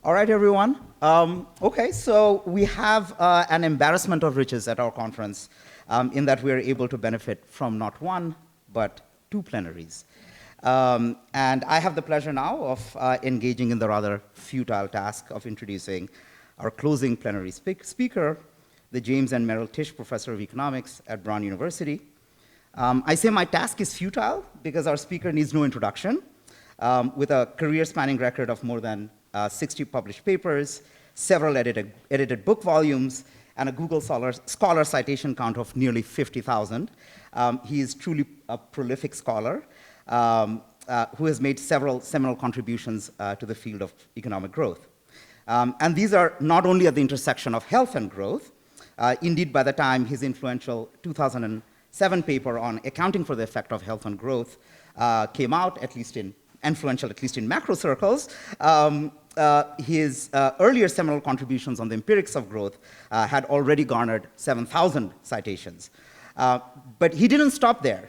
All right, everyone. Okay, so we have an embarrassment of riches at our conference in that we are able to benefit from not one, but two plenaries. And I have the pleasure now of engaging in the rather futile task of introducing our closing plenary speaker, the James and Merrill Tisch Professor of Economics at Brown University. I say my task is futile because our speaker needs no introduction. With a career-spanning record of more than 60 published papers, several edited book volumes, and a Google Scholar citation count of nearly 50,000. He is truly a prolific scholar who has made several seminal contributions to the field of economic growth. And these are not only at the intersection of health and growth. Indeed, by the time his influential 2007 paper on accounting for the effect of health on growth came out, influential at least in macro circles, his earlier seminal contributions on the empirics of growth had already garnered 7,000 citations. But he didn't stop there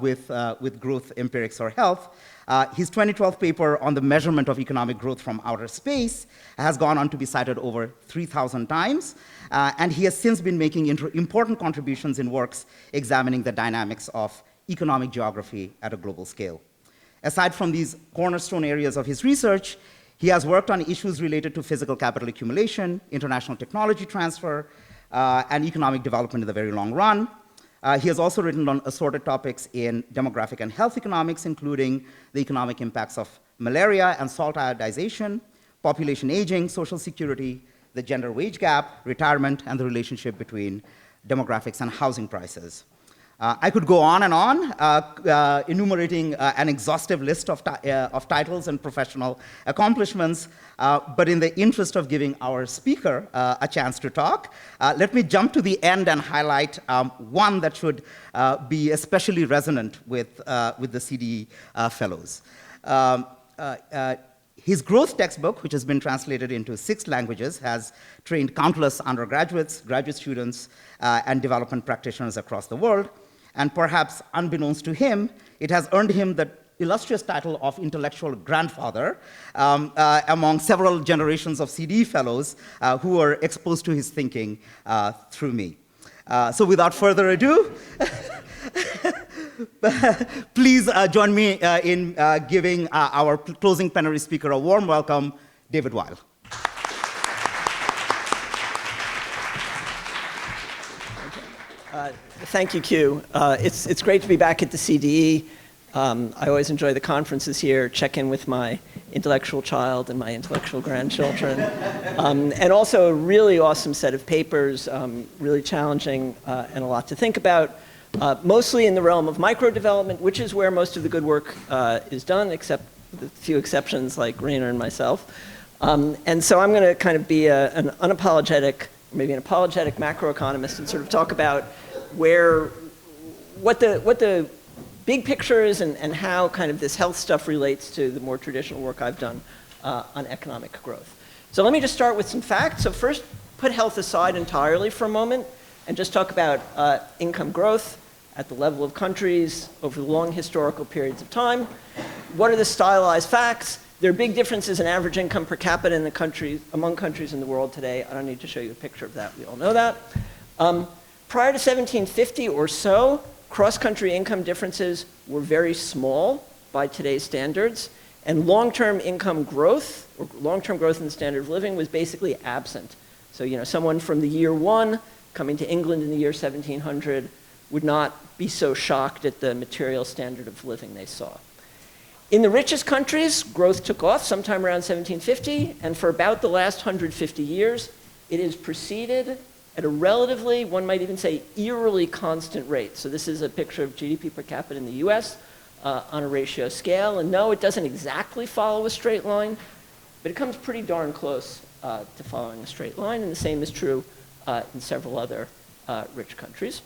with growth empirics or health. His 2012 paper on the measurement of economic growth from outer space has gone on to be cited over 3,000 times, and he has since been making important contributions in works examining the dynamics of economic geography at a global scale. Aside from these cornerstone areas of his research, he has worked on issues related to physical capital accumulation, international technology transfer, and economic development in the very long run. He has also written on assorted topics in demographic and health economics, including the economic impacts of malaria and salt iodization, population aging, social security, the gender wage gap, retirement, and the relationship between demographics and housing prices. I could go on and on, enumerating an exhaustive list of titles and professional accomplishments, but in the interest of giving our speaker a chance to talk, let me jump to the end and highlight one that should be especially resonant with the CDE fellows. His growth textbook, which has been translated into 6 languages, has trained countless undergraduates, graduate students, and development practitioners across the world. And perhaps unbeknownst to him, it has earned him the illustrious title of intellectual grandfather among several generations of CDE fellows who were exposed to his thinking through me. So without further ado, please join me in giving our closing plenary speaker a warm welcome, David Weil. Thank you, Q. It's great to be back at the CDE. I always enjoy the conferences here, check in with my intellectual child and my intellectual grandchildren. And also a really awesome set of papers, really challenging and a lot to think about, mostly in the realm of micro-development, which is where most of the good work is done, except with a few exceptions like Rainer and myself. And so I'm going to kind of be an unapologetic, maybe an apologetic macroeconomist and sort of talk about what the big picture is and how kind of this health stuff relates to the more traditional work I've done on economic growth. So let me just start with some facts. So first, put health aside entirely for a moment and just talk about income growth at the level of countries over long historical periods of time. What are the stylized facts? There are big differences in average income per capita in the countries, among countries in the world today. I don't need to show you a picture of that. We all know that. Prior to 1750 or so, cross-country income differences were very small by today's standards, and long-term income growth, or long-term growth in the standard of living, was basically absent. So, someone from the year 1 coming to England in the year 1700 would not be so shocked at the material standard of living they saw. In the richest countries, growth took off sometime around 1750, and for about the last 150 years, it has proceeded at a relatively, one might even say, eerily constant rate. So this is a picture of GDP per capita in the US on a ratio scale. And no, it doesn't exactly follow a straight line, but it comes pretty darn close to following a straight line. And the same is true in several other rich countries.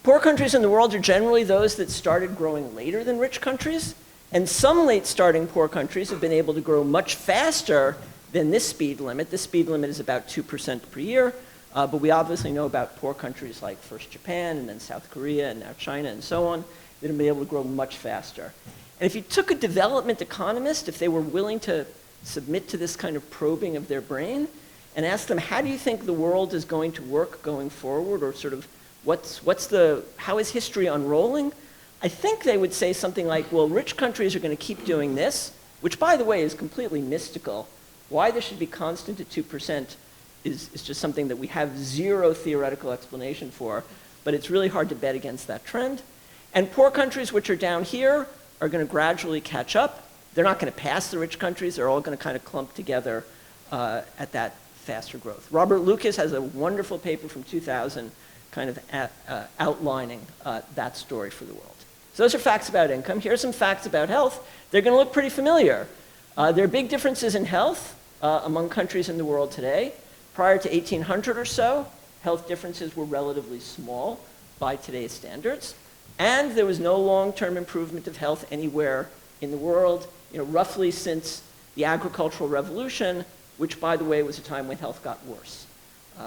Poor countries in the world are generally those that started growing later than rich countries. And some late starting poor countries have been able to grow much faster than this speed limit. This speed limit is about 2% per year. But we obviously know about poor countries like first Japan and then South Korea and now China and so on that have been able to grow much faster. And if you took a development economist, if they were willing to submit to this kind of probing of their brain and ask them, how do you think the world is going to work going forward, or sort of how is history unrolling? I think they would say something like, well, rich countries are going to keep doing this, which, by the way, is completely mystical. Why this should be constant at 2% is just something that we have zero theoretical explanation for, but it's really hard to bet against that trend. And poor countries, which are down here, are going to gradually catch up. They're not going to pass the rich countries. They're all going to kind of clump together at that faster growth. Robert Lucas has a wonderful paper from 2000 kind of outlining that story for the world. So those are facts about income. Here are some facts about health. They're going to look pretty familiar. There are big differences in health among countries in the world today. Prior to 1800 or so, health differences were relatively small by today's standards. And there was no long-term improvement of health anywhere in the world, roughly since the agricultural revolution, which, by the way, was a time when health got worse.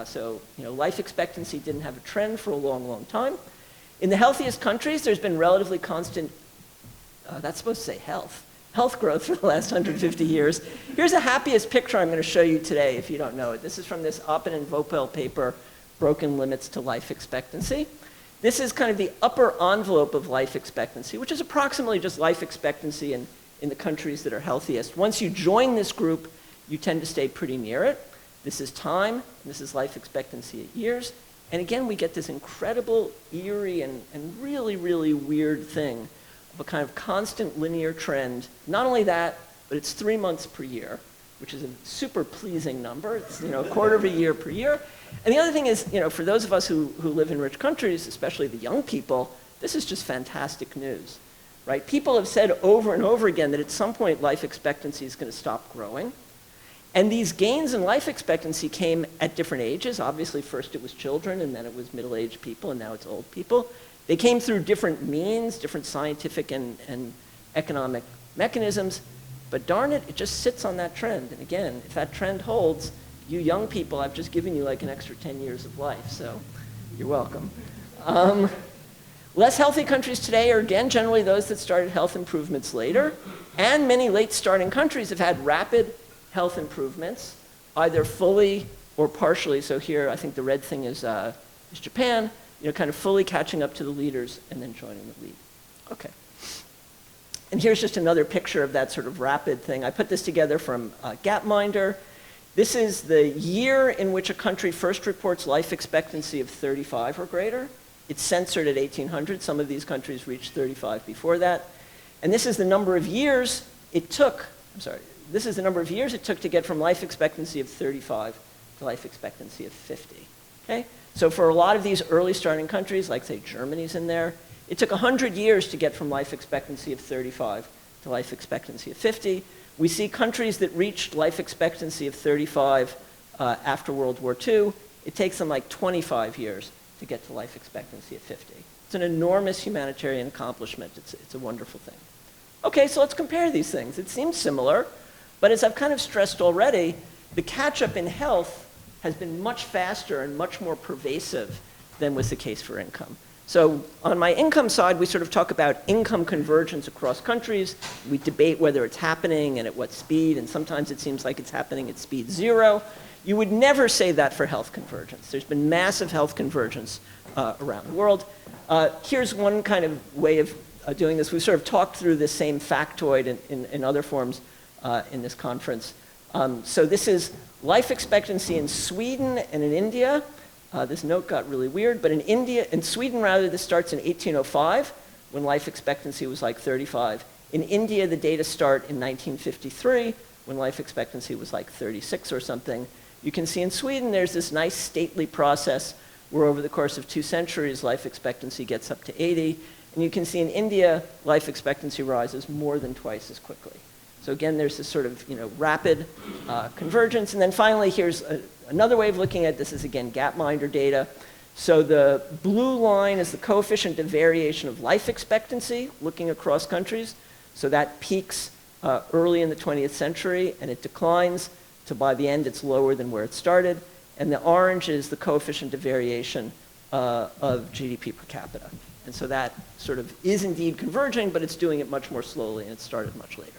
So life expectancy didn't have a trend for a long, long time. In the healthiest countries, there's been relatively constant, that's supposed to say health growth for the last 150 years. Here's the happiest picture I'm going to show you today, if you don't know it. This is from this Oppen and Vopel paper, Broken Limits to Life Expectancy. This is kind of the upper envelope of life expectancy, which is approximately just life expectancy in the countries that are healthiest. Once you join this group, you tend to stay pretty near it. This is time, and this is life expectancy at years. And again, we get this incredible, eerie, and really, really weird thing of a kind of constant linear trend. Not only that, but it's 3 months per year, which is a super pleasing number. It's a quarter of a year per year. And the other thing is, for those of us who live in rich countries, especially the young people, this is just fantastic news, right? People have said over and over again that at some point life expectancy is going to stop growing. And these gains in life expectancy came at different ages. Obviously, first it was children, and then it was middle-aged people, and now it's old people. They came through different means, different scientific and economic mechanisms. But darn it, it just sits on that trend. And again, if that trend holds, you young people, I've just given you like an extra 10 years of life, so you're welcome. Less healthy countries today are, again, generally those that started health improvements later. And many late-starting countries have had rapid health improvements, either fully or partially. So here, I think the red thing is Japan, kind of fully catching up to the leaders and then joining the lead. Okay. And here's just another picture of that sort of rapid thing. I put this together from Gapminder. This is the year in which a country first reports life expectancy of 35 or greater. It's censored at 1800. Some of these countries reached 35 before that. And this is the number of years it took, this is the number of years it took to get from life expectancy of 35 to life expectancy of 50. Okay? So for a lot of these early starting countries, like say Germany's in there, it took 100 years to get from life expectancy of 35 to life expectancy of 50. We see countries that reached life expectancy of 35 after World War II, it takes them like 25 years to get to life expectancy of 50. It's an enormous humanitarian accomplishment. It's a wonderful thing. Okay, so let's compare these things. It seems similar, but as I've kind of stressed already, the catch-up in health has been much faster and much more pervasive than was the case for income. So on my income side, we sort of talk about income convergence across countries. We debate whether it's happening and at what speed, and sometimes it seems like it's happening at speed 0. You would never say that for health convergence. There's been massive health convergence around the world. Here's one kind of way of doing this. We've sort of talked through this same factoid in other forms in this conference. So this is life expectancy in Sweden and in India. This note got really weird, but in Sweden rather, this starts in 1805, when life expectancy was like 35. In India, the data start in 1953, when life expectancy was like 36 or something. You can see in Sweden, there's this nice stately process where over the course of 2 centuries, life expectancy gets up to 80. And you can see in India, life expectancy rises more than twice as quickly. So again, there's this sort of rapid convergence. And then finally, here's another way of looking at this is, again, Gapminder data. So the blue line is the coefficient of variation of life expectancy looking across countries. So that peaks early in the 20th century, and it declines to by the end, it's lower than where it started. And the orange is the coefficient of variation of GDP per capita. And so that sort of is indeed converging, but it's doing it much more slowly, and it started much later.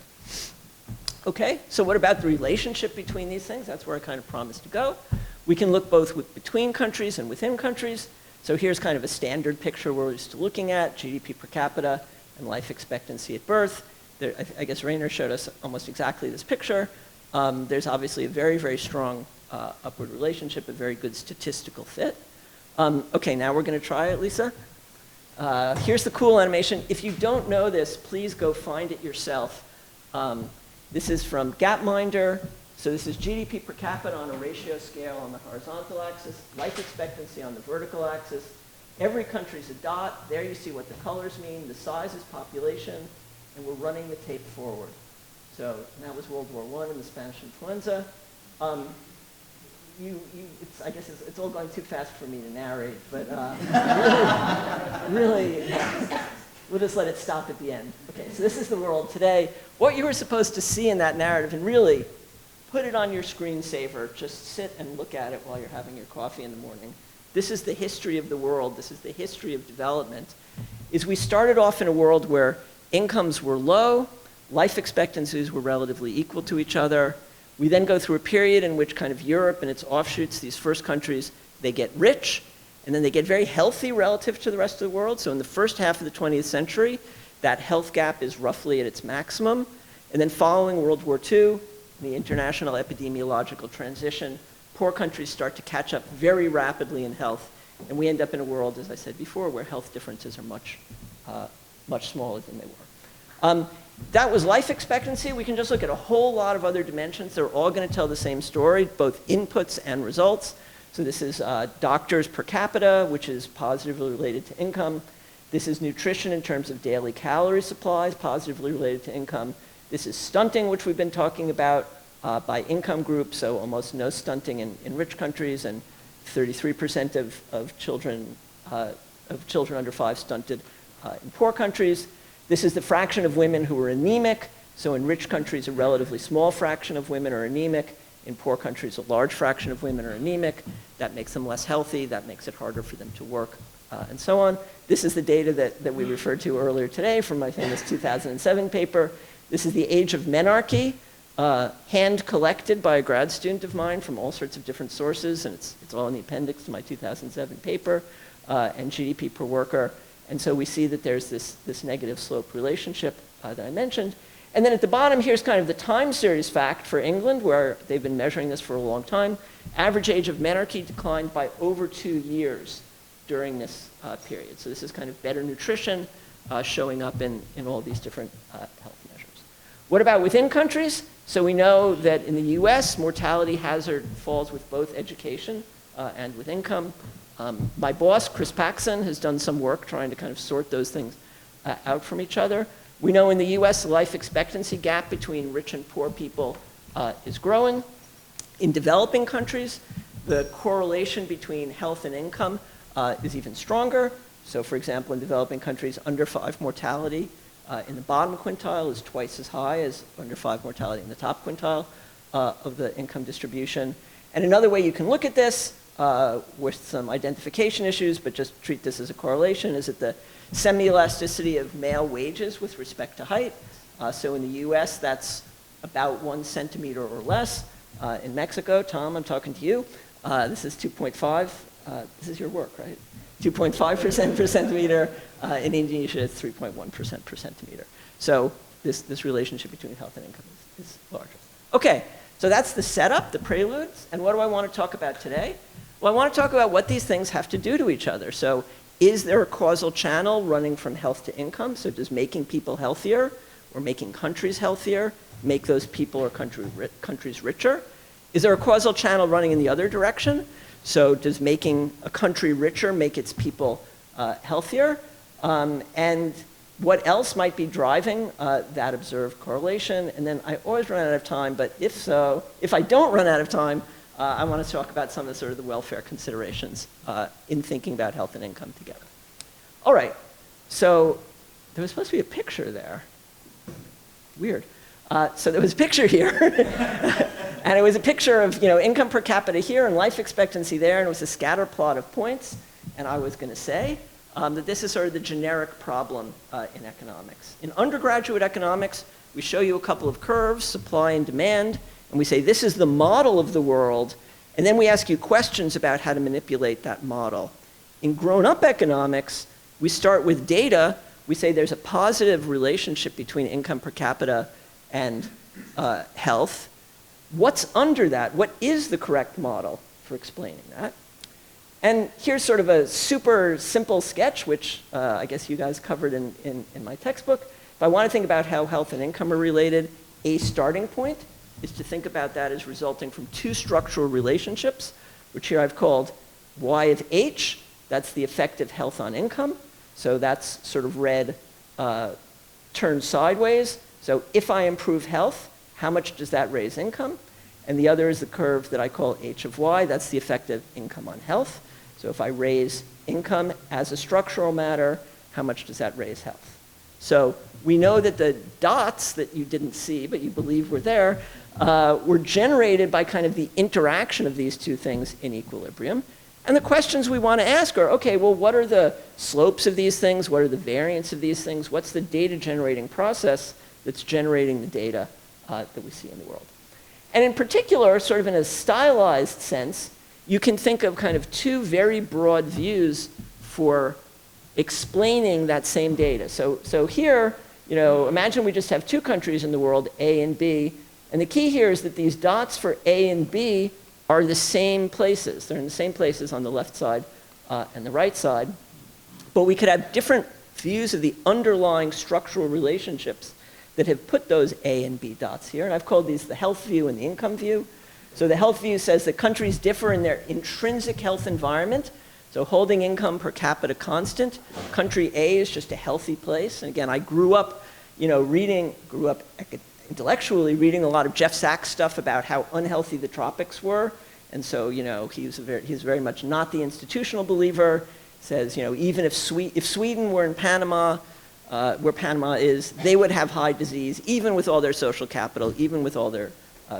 Okay, so what about the relationship between these things? That's where I kind of promised to go. We can look both between countries and within countries. So here's kind of a standard picture we're used to looking at, GDP per capita and life expectancy at birth. There, I guess Rainer showed us almost exactly this picture. There's obviously a very, very strong upward relationship, a very good statistical fit. Okay, now we're going to try it, Lisa. Here's the cool animation. If you don't know this, please go find it yourself. This is from Gapminder. So this is GDP per capita on a ratio scale on the horizontal axis, life expectancy on the vertical axis. Every country's a dot. There you see what the colors mean. The size is population, and we're running the tape forward. So that was World War I and the Spanish influenza. I guess it's all going too fast for me to narrate, but really, we'll just let it stop at the end. Okay, so this is the world today. What you were supposed to see in that narrative, and really put it on your screensaver, just sit and look at it while you're having your coffee in the morning. This is the history of the world. This is the history of development. Is we started off in a world where incomes were low, life expectancies were relatively equal to each other. We then go through a period in which kind of Europe and its offshoots, these first countries, they get rich, and then they get very healthy relative to the rest of the world. So in the first half of the 20th century, that health gap is roughly at its maximum. And then following World War II, the international epidemiological transition, poor countries start to catch up very rapidly in health. And we end up in a world, as I said before, where health differences are much smaller than they were. That was life expectancy. We can just look at a whole lot of other dimensions. They're all going to tell the same story, both inputs and results. So this is doctors per capita, which is positively related to income. This is nutrition in terms of daily calorie supplies, positively related to income. This is stunting, which we've been talking about by income group, so almost no stunting in rich countries, and 33% of children under 5 stunted in poor countries. This is the fraction of women who are anemic. So in rich countries, a relatively small fraction of women are anemic. In poor countries, a large fraction of women are anemic. That makes them less healthy. That makes it harder for them to work, and so on. This is the data that we referred to earlier today from my famous 2007 paper. This is the age of menarche, hand-collected by a grad student of mine from all sorts of different sources, and it's all in the appendix to my 2007 paper, and GDP per worker. And so we see that there's this negative slope relationship that I mentioned. And then at the bottom, here's kind of the time series fact for England, where they've been measuring this for a long time. Average age of menarche declined by over 2 years during this period. So this is kind of better nutrition showing up in all these different health measures. What about within countries? So we know that in the US, mortality hazard falls with both education and with income. My boss, Chris Paxson, has done some work trying to kind of sort those things out from each other. We know in the US, the life expectancy gap between rich and poor people is growing. In developing countries, the correlation between health and income is even stronger. So for example, in developing countries, under 5 mortality in the bottom quintile is twice as high as under 5 mortality in the top quintile of the income distribution. And another way you can look at this with some identification issues, but just treat this as a correlation, is that the semi-elasticity of male wages with respect to height. So in the US, that's about 1 centimeter or less. In Mexico, Tom, I'm talking to you, this is 2.5. This is your work, right? 2.5% per centimeter. In Indonesia, it's 3.1% per centimeter. So this relationship between health and income is larger. Okay, so that's the setup, the preludes. And what do I want to talk about today? Well, I want to talk about what these things have to do to each other. So is there a causal channel running from health to income? So does making people healthier or making countries healthier make those people or countries richer? Is there a causal channel running in the other direction? So does making a country richer make its people healthier? And what else might be driving that observed correlation? And then I always run out of time, but if I don't run out of time, I want to talk about some of the sort of the welfare considerations in thinking about health and income together. All right, so there was supposed to be a picture there. Weird. So there was a picture here, and it was a picture of income per capita here and life expectancy there, and it was a scatter plot of points. And I was going to say that this is sort of the generic problem in economics. In undergraduate economics, We show you a couple of curves, supply and demand, and we say this is the model of the world, and then we ask you questions about how to manipulate that model. In grown-up economics, we start with data. We say there's a positive relationship between income per capita and health. What's under that? What is the correct model for explaining that? And here's sort of a super simple sketch, which I guess you guys covered in my textbook. If I want to think about how health and income are related, a starting point is to think about that as resulting from two structural relationships, which here I've called Y of H. That's the effect of health on income. So that's sort of red turned sideways. So if I improve health, how much does that raise income? And the other is the curve that I call H of Y. That's the effect of income on health. So if I raise income as a structural matter, how much does that raise health? So we know that the dots that you didn't see, but you believe were there, were generated by kind of the interaction of these two things in equilibrium. And the questions we want to ask are, okay, well, what are the slopes of these things? What are the variance of these things? What's the data generating process that's generating the data that we see in the world? And in particular, sort of in a stylized sense, you can think of kind of two very broad views for explaining that same data. So here, imagine we just have two countries in the world, A and B. And the key here is that these dots for A and B are the same places. They're in the same places on the left side and the right side. But we could have different views of the underlying structural relationships that have put those A and B dots here. And I've called these the health view and the income view. So the health view says that countries differ in their intrinsic health environment. So holding income per capita constant, country A is just a healthy place. And again, I grew up intellectually reading a lot of Jeff Sachs stuff about how unhealthy the tropics were. And so, he's very much not the institutional believer. Says, even if Sweden were in Panama, where Panama is, they would have high disease, even with all their social capital, even with all their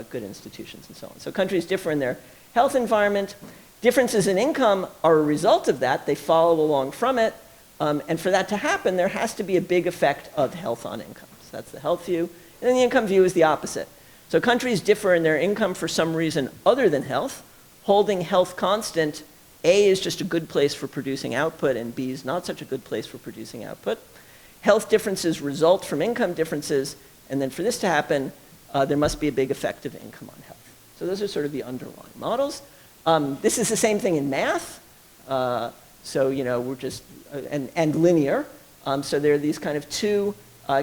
good institutions and so on. So countries differ in their health environment. Differences in income are a result of that. They follow along from it. And for that to happen, there has to be a big effect of health on income. So that's the health view. And then the income view is the opposite. So countries differ in their income for some reason other than health. Holding health constant, A is just a good place for producing output, and B is not such a good place for producing output. Health differences result from income differences, and then for this to happen, there must be a big effect of income on health. So those are sort of the underlying models. This is the same thing in math. We're just, and linear. So there are these kind of two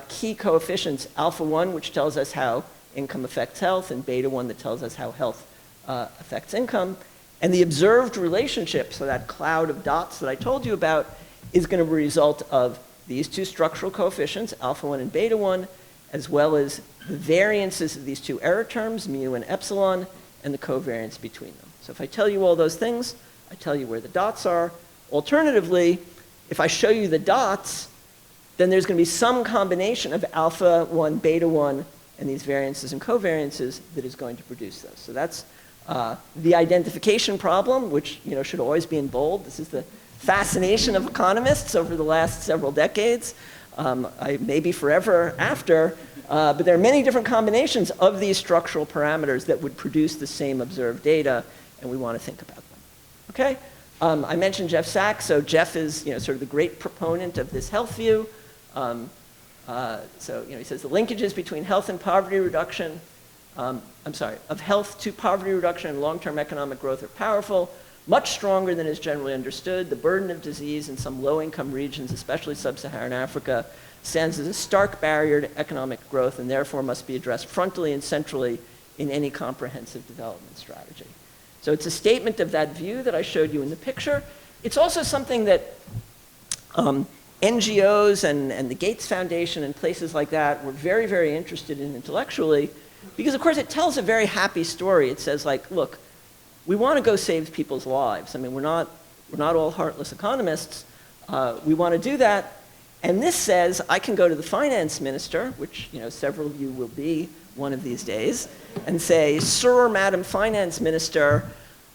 key coefficients, alpha 1, which tells us how income affects health, and beta 1 that tells us how health affects income. And the observed relationship, so that cloud of dots that I told you about, is going to be a result of these two structural coefficients, alpha 1 and beta 1, as well as the variances of these two error terms, mu and epsilon, and the covariance between them. So if I tell you all those things, I tell you where the dots are. Alternatively, if I show you the dots, then there's going to be some combination of alpha 1, beta 1, and these variances and covariances that is going to produce those. So that's the identification problem, which should always be in bold. This is the fascination of economists over the last several decades, maybe forever after. But there are many different combinations of these structural parameters that would produce the same observed data, and we want to think about them. Okay? I mentioned Jeff Sachs. So Jeff is sort of the great proponent of this health view. He says the linkages between health and poverty reduction, of health to poverty reduction and long-term economic growth are powerful, much stronger than is generally understood. The burden of disease in some low-income regions, especially sub-Saharan Africa, stands as a stark barrier to economic growth and therefore must be addressed frontally and centrally in any comprehensive development strategy. So it's a statement of that view that I showed you in the picture. It's also something that NGOs and the Gates Foundation and places like that were very, very interested in intellectually because, of course, it tells a very happy story. It says, like, look, we want to go save people's lives. I mean, we're not all heartless economists. We want to do that. And this says I can go to the finance minister, which several of you will be one of these days, and say, Sir or Madam Finance Minister,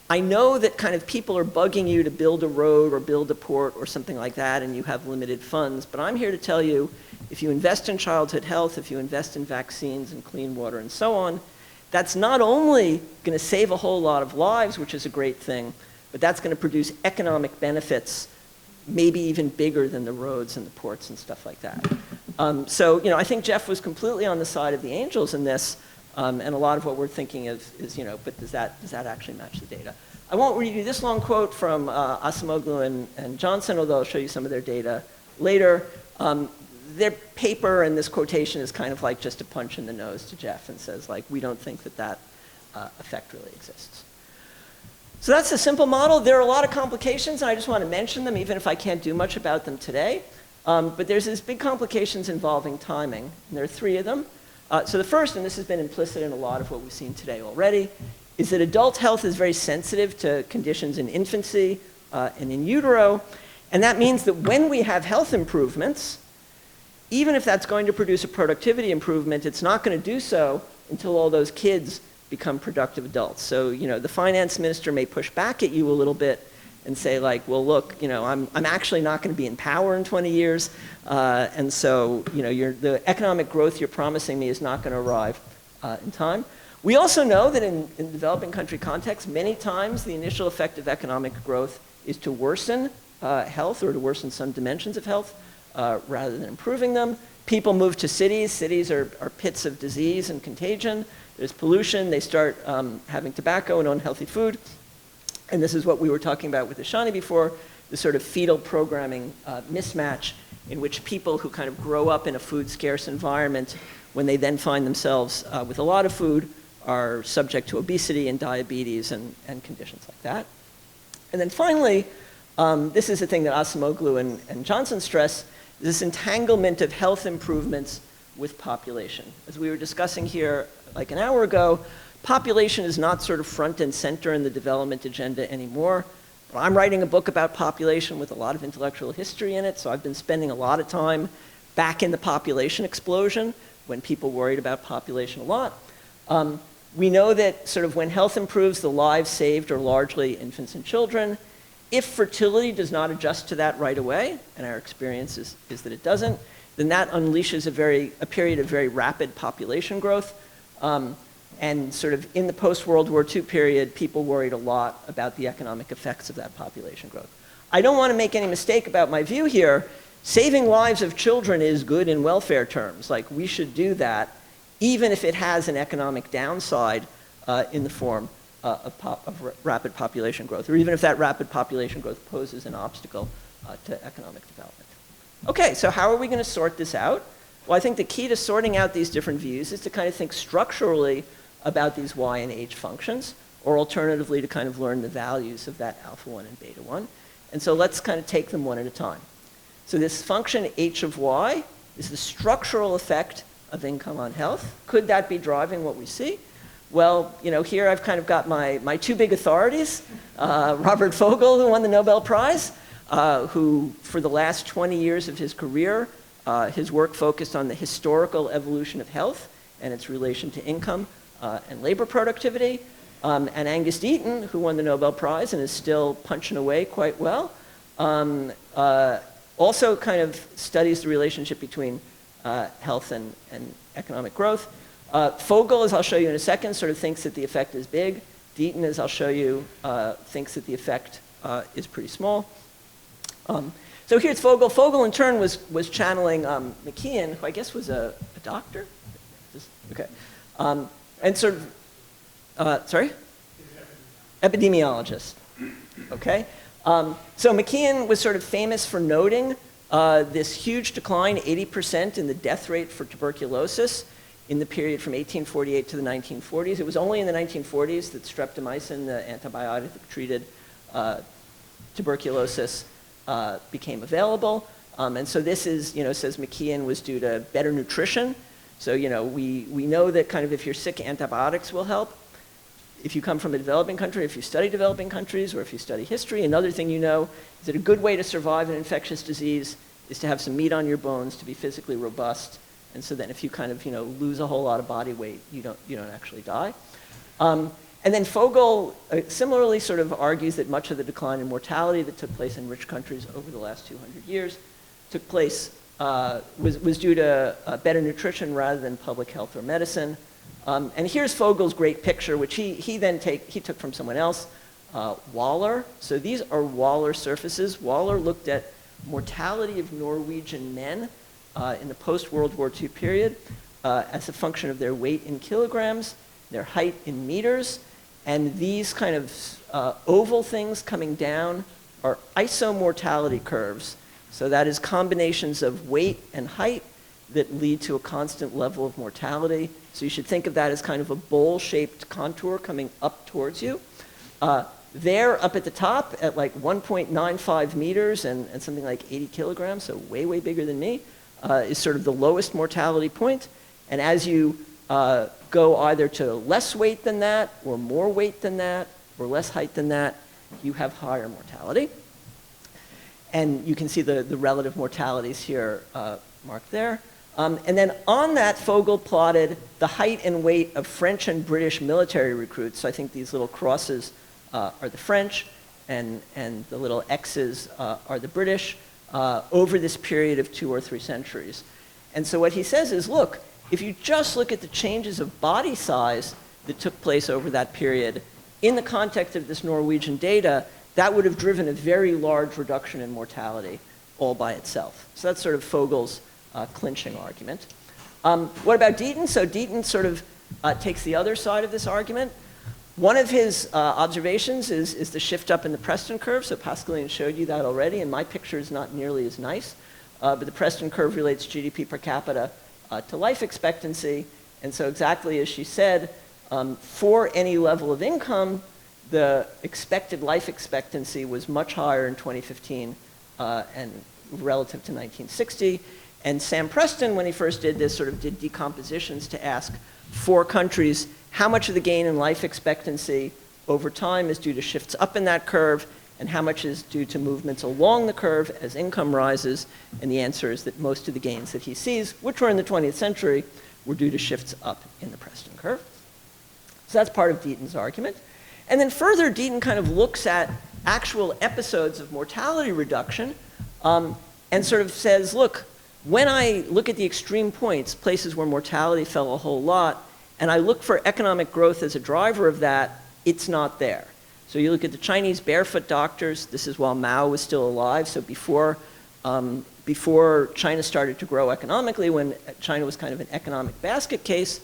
I know that kind of people are bugging you to build a road or build a port or something like that, and you have limited funds. But I'm here to tell you, if you invest in childhood health, if you invest in vaccines and clean water and so on, that's not only going to save a whole lot of lives, which is a great thing, but that's going to produce economic benefits, maybe even bigger than the roads and the ports and stuff like that. So, I think Jeff was completely on the side of the angels in this. And a lot of what we're thinking is, but does that actually match the data? I won't read you this long quote from Acemoglu and Johnson, although I'll show you some of their data later. Their paper and this quotation is kind of like just a punch in the nose to Jeff and says, like, we don't think that effect really exists. So that's the simple model. There are a lot of complications, and I just want to mention them, even if I can't do much about them today. But there's these big complications involving timing, and there are 3 of them. So the first, and this has been implicit in a lot of what we've seen today already, is that adult health is very sensitive to conditions in infancy and in utero. And that means that when we have health improvements, even if that's going to produce a productivity improvement, it's not going to do so until all those kids become productive adults. So, the finance minister may push back at you a little bit and say, like, well, look, I'm actually not going to be in power in 20 years. And so, the economic growth you're promising me is not going to arrive in time. We also know that in developing country context, many times the initial effect of economic growth is to worsen health or to worsen some dimensions of health rather than improving them. People move to cities. Cities are pits of disease and contagion. There's pollution. They start having tobacco and unhealthy food. And this is what we were talking about with Ishani before, the sort of fetal programming mismatch in which people who kind of grow up in a food-scarce environment, when they then find themselves with a lot of food, are subject to obesity and diabetes and conditions like that. And then finally, this is the thing that Acemoglu and Johnson stress, this entanglement of health improvements with population. As we were discussing here like an hour ago, population is not sort of front and center in the development agenda anymore. But I'm writing a book about population with a lot of intellectual history in it, so I've been spending a lot of time back in the population explosion when people worried about population a lot. We know that sort of when health improves, the lives saved are largely infants and children. If fertility does not adjust to that right away, and our experience is that it doesn't, then that unleashes a period of very rapid population growth. And sort of in the post-World War II period, people worried a lot about the economic effects of that population growth. I don't want to make any mistake about my view here. Saving lives of children is good in welfare terms. Like, we should do that, even if it has an economic downside in the form of rapid population growth, or even if that rapid population growth poses an obstacle to economic development. Okay, so how are we going to sort this out? Well, I think the key to sorting out these different views is to kind of think structurally about these y and h functions, or alternatively to kind of learn the values of that alpha 1 and beta 1. And so let's kind of take them one at a time. So this function h of y is the structural effect of income on health. Could that be driving what we see? Well, here I've kind of got my 2 big authorities, Robert Vogel, who won the Nobel Prize, who for the last 20 years of his career, his work focused on the historical evolution of health and its relation to income and labor productivity, and Angus Deaton, who won the Nobel Prize and is still punching away quite well, also kind of studies the relationship between health and economic growth. Vogel, as I'll show you in a second, sort of thinks that the effect is big. Deaton, as I'll show you, thinks that the effect is pretty small. So here's Vogel. Vogel, in turn, was channeling McKeon, who I guess was a doctor? Okay. And sort of, sorry? Epidemiologist. Okay. So McKeon was sort of famous for noting this huge decline, 80% in the death rate for tuberculosis in the period from 1848 to the 1940s. It was only in the 1940s that streptomycin, the antibiotic that treated tuberculosis, became available. And so this is, says McKeon was due to better nutrition. So, we know that kind of if you're sick, antibiotics will help. If you come from a developing country, if you study developing countries, or if you study history, another thing you know is that a good way to survive an infectious disease is to have some meat on your bones, to be physically robust. And so then if you kind of, lose a whole lot of body weight, you don't actually die. And And then Fogel similarly sort of argues that much of the decline in mortality that took place in rich countries over the last 200 years took place, was due to better nutrition rather than public health or medicine. And here's Fogel's great picture, which he took from someone else, Waller. So these are Waller surfaces. Waller looked at mortality of Norwegian men in the post-World War II period as a function of their weight in kilograms, their height in meters, and these kind of oval things coming down are isomortality curves. So that is combinations of weight and height that lead to a constant level of mortality. So you should think of that as kind of a bowl-shaped contour coming up towards you. There, up at the top, at like 1.95 meters and something like 80 kilograms, so way, way bigger than me, is sort of the lowest mortality point. And as you go either to less weight than that, or more weight than that, or less height than that, you have higher mortality. And you can see the relative mortalities here marked there. And then on that, Fogel plotted the height and weight of French and British military recruits. So I think these little crosses are the French, and the little X's are the British, over this period of 2 or 3 centuries. And so what he says is, look, if you just look at the changes of body size that took place over that period, in the context of this Norwegian data, that would have driven a very large reduction in mortality all by itself. So that's sort of Fogel's clinching argument. What about Deaton? So Deaton sort of takes the other side of this argument. One of his observations is the shift up in the Preston curve. So Pascaline showed you that already, and my picture is not nearly as nice. But the Preston curve relates GDP per capita to life expectancy. And so exactly as she said, for any level of income, the expected life expectancy was much higher in 2015 and relative to 1960. And Sam Preston, when he first did this, sort of did decompositions to ask 4 countries how much of the gain in life expectancy over time is due to shifts up in that curve, and how much is due to movements along the curve as income rises. And the answer is that most of the gains that he sees, which were in the 20th century, were due to shifts up in the Preston curve. So that's part of Deaton's argument. And then further, Deaton kind of looks at actual episodes of mortality reduction and sort of says, look, when I look at the extreme points, places where mortality fell a whole lot, and I look for economic growth as a driver of that, it's not there. So you look at the Chinese barefoot doctors. This is while Mao was still alive, so before China started to grow economically, when China was kind of an economic basket case.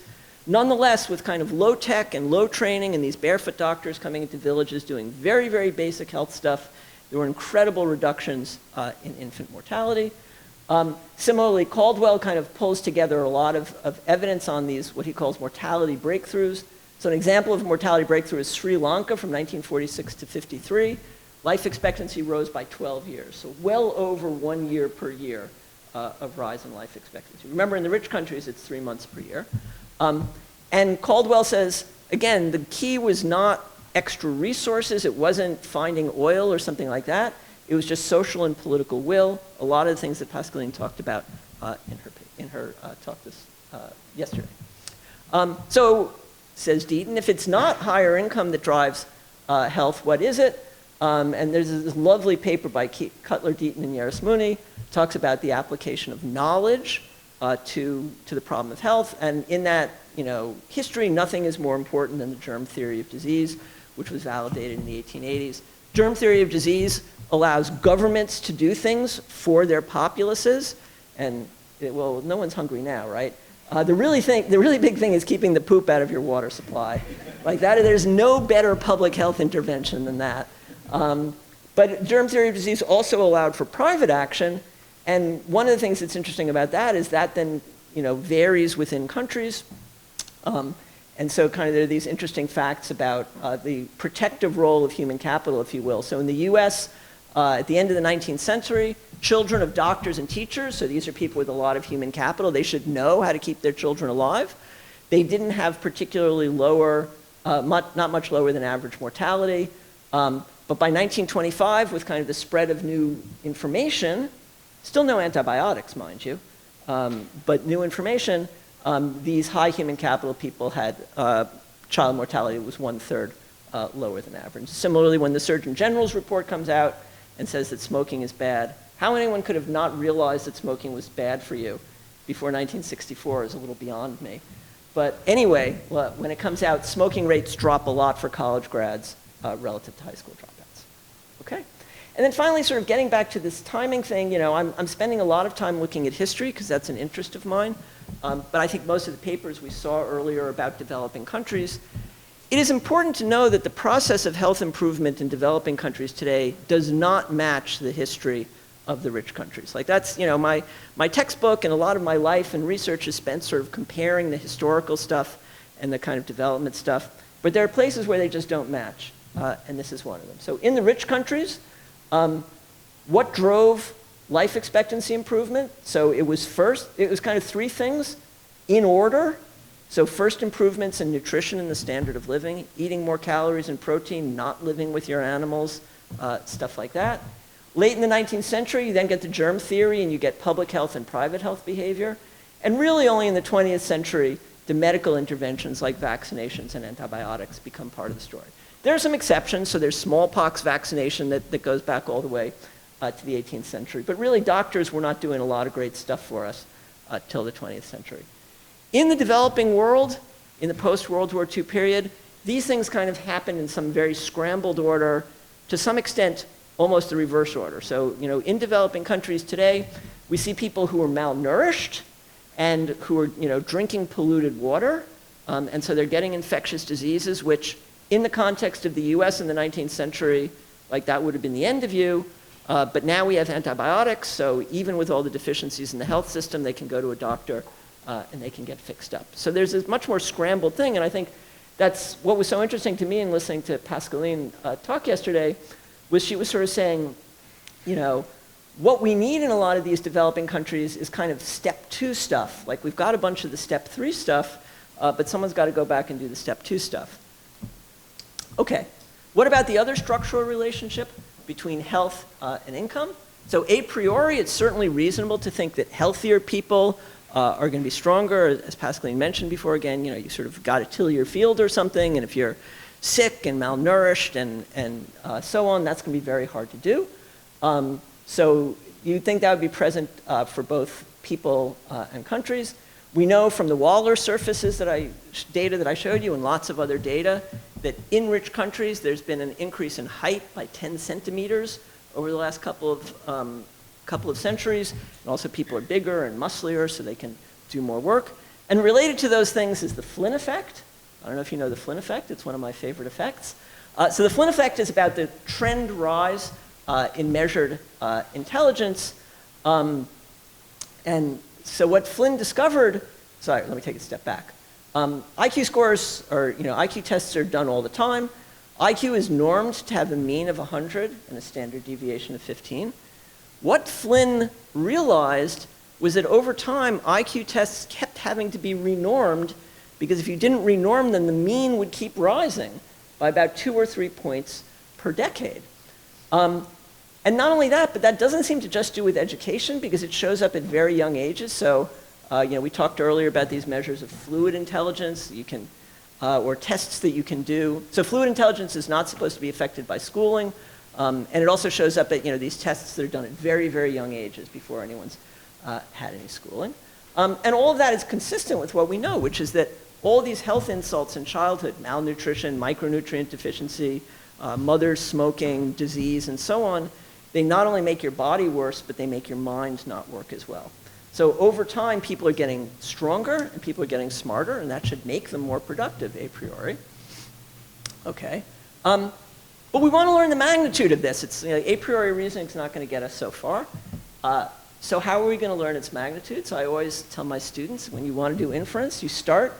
Nonetheless, with kind of low tech and low training and these barefoot doctors coming into villages doing very, very basic health stuff, there were incredible reductions in infant mortality. Similarly, Caldwell kind of pulls together a lot of evidence on these, what he calls mortality breakthroughs. So an example of a mortality breakthrough is Sri Lanka from 1946 to 53. Life expectancy rose by 12 years, so well over 1 year per year of rise in life expectancy. Remember, in the rich countries, it's 3 months per year. And Caldwell says, again, the key was not extra resources. It wasn't finding oil or something like that. It was just social and political will, a lot of the things that Pascaline talked about in her talk yesterday. So, says Deaton, if it's not higher income that drives health, what is it? And there's this lovely paper by Cutler, Deaton, and Yarosmuni, talks about the application of knowledge to the problem of health. And in that history, nothing is more important than the germ theory of disease, which was validated in the 1880s. Germ theory of disease allows governments to do things for their populaces. And, well, no one's hungry now, right? The really big thing is keeping the poop out of your water supply. Like that, there's no better public health intervention than that. But germ theory of disease also allowed for private action. And one of the things that's interesting about that is that then varies within countries. And so kind of there are these interesting facts about the protective role of human capital, if you will. So in the US, at the end of the 19th century, children of doctors and teachers, so these are people with a lot of human capital, they should know how to keep their children alive. They didn't have particularly lower, not much lower than average mortality. But by 1925, with kind of the spread of new information, still no antibiotics, mind you, but new information, these high human capital people had child mortality was 1/3 lower than average. Similarly, when the Surgeon General's report comes out and says that smoking is bad, how anyone could have not realized that smoking was bad for you before 1964 is a little beyond me. But anyway, when it comes out, smoking rates drop a lot for college grads relative to high school dropouts. Okay? And then finally, sort of getting back to this timing thing, I'm spending a lot of time looking at history because that's an interest of mine. But I think most of the papers we saw earlier about developing countries, it is important to know that the process of health improvement in developing countries today does not match the history of the rich countries. Like that's, my textbook and a lot of my life and research is spent sort of comparing the historical stuff and the kind of development stuff. But there are places where they just don't match, and this is one of them. So in the rich countries, what drove life expectancy improvement? So it was kind of three things in order. So first, improvements in nutrition and the standard of living, eating more calories and protein, not living with your animals, stuff like that. Late in the 19th century, you then get the germ theory and you get public health and private health behavior. And really only in the 20th century, the medical interventions like vaccinations and antibiotics become part of the story. There are some exceptions. So there's smallpox vaccination that goes back all the way to the 18th century. But really, doctors were not doing a lot of great stuff for us till the 20th century. In the developing world, in the post-World War II period, these things kind of happened in some very scrambled order, to some extent, almost the reverse order. So, in developing countries today, we see people who are malnourished and who are, drinking polluted water. And so they're getting infectious diseases, which in the context of the US in the 19th century, like that would have been the end of you. But now we have antibiotics, so even with all the deficiencies in the health system, they can go to a doctor and they can get fixed up. So there's a much more scrambled thing, and I think that's what was so interesting to me in listening to Pascaline talk yesterday, was she was sort of saying, what we need in a lot of these developing countries is kind of step 2 stuff. Like we've got a bunch of the step 3 stuff, but someone's got to go back and do the step 2 stuff. Okay, what about the other structural relationship between health and income? So a priori, it's certainly reasonable to think that healthier people are going to be stronger. As Pascaline mentioned before, again, you sort of got to till your field or something, and if you're sick and malnourished and so on, that's going to be very hard to do. So you think that would be present for both people and countries. We know from the Waller surfaces data that I showed you and lots of other data that in rich countries there's been an increase in height by 10 centimeters over the last couple of centuries. And also people are bigger and musclier so they can do more work. And related to those things is the Flynn effect. I don't know if you know the Flynn effect. It's one of my favorite effects. So the Flynn effect is about the trend rise in measured intelligence. And so what Flynn discovered, sorry, let me take a step back. IQ scores, or IQ tests are done all the time. IQ is normed to have a mean of 100 and a standard deviation of 15. What Flynn realized was that over time, IQ tests kept having to be renormed, because if you didn't renorm them, the mean would keep rising by about 2 or 3 points per decade. And not only that, but that doesn't seem to just do with education, because it shows up at very young ages. So, we talked earlier about these measures of fluid intelligence, or tests that you can do. So fluid intelligence is not supposed to be affected by schooling, and it also shows up at these tests that are done at very, very young ages before anyone's had any schooling. And all of that is consistent with what we know, which is that all these health insults in childhood, malnutrition, micronutrient deficiency, mothers smoking, disease, and so on, they not only make your body worse, but they make your mind not work as well. So over time, people are getting stronger and people are getting smarter, and that should make them more productive a priori. Okay. But we want to learn the magnitude of this. It's, a priori reasoning is not going to get us so far. So how are we going to learn its magnitude? So I always tell my students, when you want to do inference, you start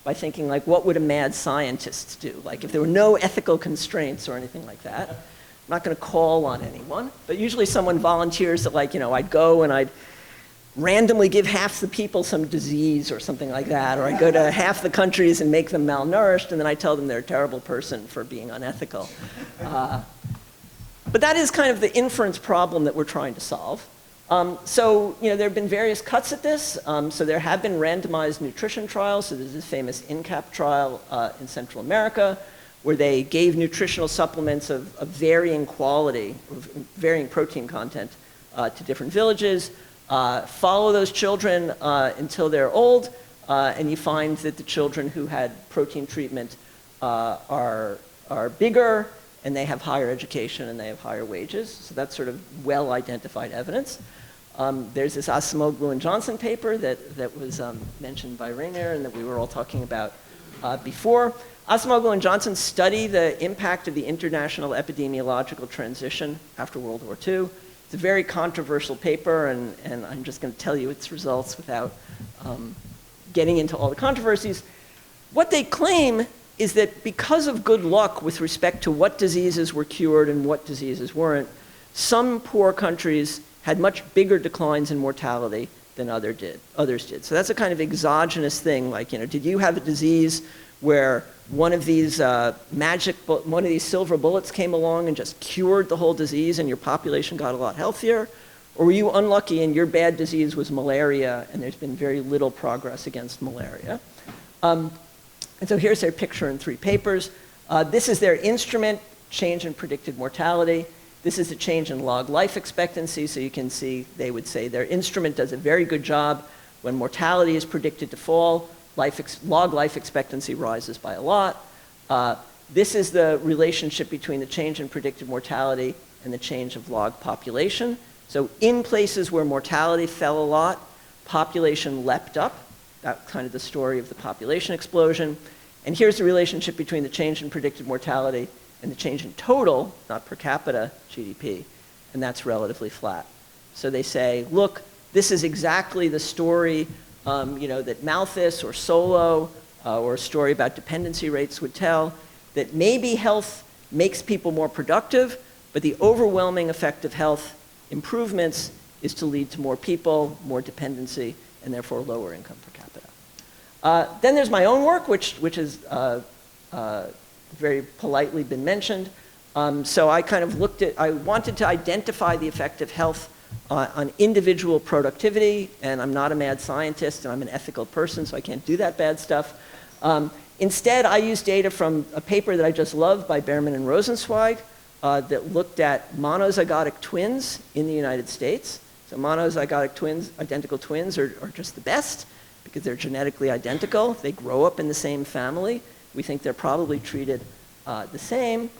by thinking, like, what would a mad scientist do? Like, if there were no ethical constraints or anything like that. I'm not going to call on anyone, but usually someone volunteers that, like, I'd go and I'd randomly give half the people some disease or something like that, or I go to half the countries and make them malnourished, and then I tell them they're a terrible person for being unethical. But that is kind of the inference problem that we're trying to solve. So, there have been various cuts at this. So there have been randomized nutrition trials. So there's this famous INCAP trial in Central America, where they gave nutritional supplements of varying quality, of varying protein content to different villages. Follow those children until they're old, and you find that the children who had protein treatment are bigger, and they have higher education, and they have higher wages. So that's sort of well-identified evidence. There's this Acemoglu and Johnson paper that was mentioned by Rainier and that we were all talking about before. Acemoglu and Johnson study the impact of the international epidemiological transition after World War II. It's a very controversial paper, and I'm just going to tell you its results without getting into all the controversies. What they claim is that because of good luck with respect to what diseases were cured and what diseases weren't, some poor countries had much bigger declines in mortality than others did. So that's a kind of exogenous thing, like, did you have a disease where one of these silver bullets came along and just cured the whole disease and your population got a lot healthier? Or were you unlucky and your bad disease was malaria and there's been very little progress against malaria? And so here's their picture in 3 papers. This is their instrument, change in predicted mortality. This is the change in log life expectancy. So you can see they would say their instrument does a very good job. When mortality is predicted to fall, log life expectancy rises by a lot. This is the relationship between the change in predicted mortality and the change of log population. So in places where mortality fell a lot, population leapt up. That's kind of the story of the population explosion. And here's the relationship between the change in predicted mortality and the change in total, not per capita, GDP, and that's relatively flat. So they say, look, this is exactly the story that Malthus or Solow or a story about dependency rates would tell, that maybe health makes people more productive, but the overwhelming effect of health improvements is to lead to more people, more dependency, and therefore lower income per capita. Then there's my own work, which is very politely been mentioned. So I kind of I wanted to identify the effect of health on individual productivity, and I'm not a mad scientist, and I'm an ethical person, so I can't do that bad stuff. Instead, I used data from a paper that I just loved by Behrman and Rosenzweig that looked at monozygotic twins in the United States. So monozygotic twins, identical twins, are just the best because they're genetically identical. They grow up in the same family. We think they're probably treated the same.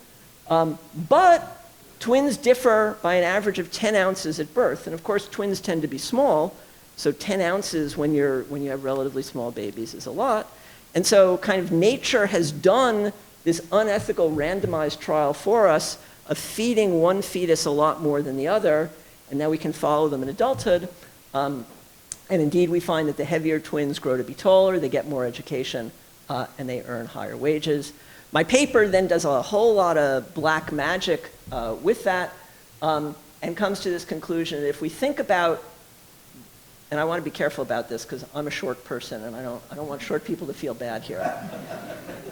But twins differ by an average of 10 ounces at birth. And of course, twins tend to be small. So 10 ounces when you have relatively small babies is a lot. And so kind of nature has done this unethical randomized trial for us of feeding one fetus a lot more than the other. And now we can follow them in adulthood. And indeed, we find that the heavier twins grow to be taller, they get more education, and they earn higher wages. My paper then does a whole lot of black magic with that and comes to this conclusion that if we think about, and I want to be careful about this because I'm a short person and I don't want short people to feel bad here.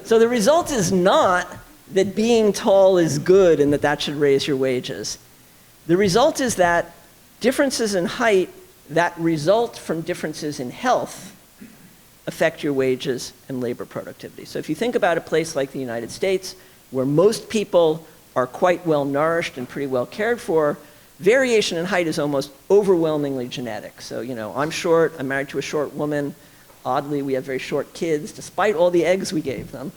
So the result is not that being tall is good and that should raise your wages. The result is that differences in height that result from differences in health affect your wages and labor productivity. So if you think about a place like the United States, where most people are quite well nourished and pretty well cared for, variation in height is almost overwhelmingly genetic. So, I'm short, I'm married to a short woman. Oddly, we have very short kids, despite all the eggs we gave them.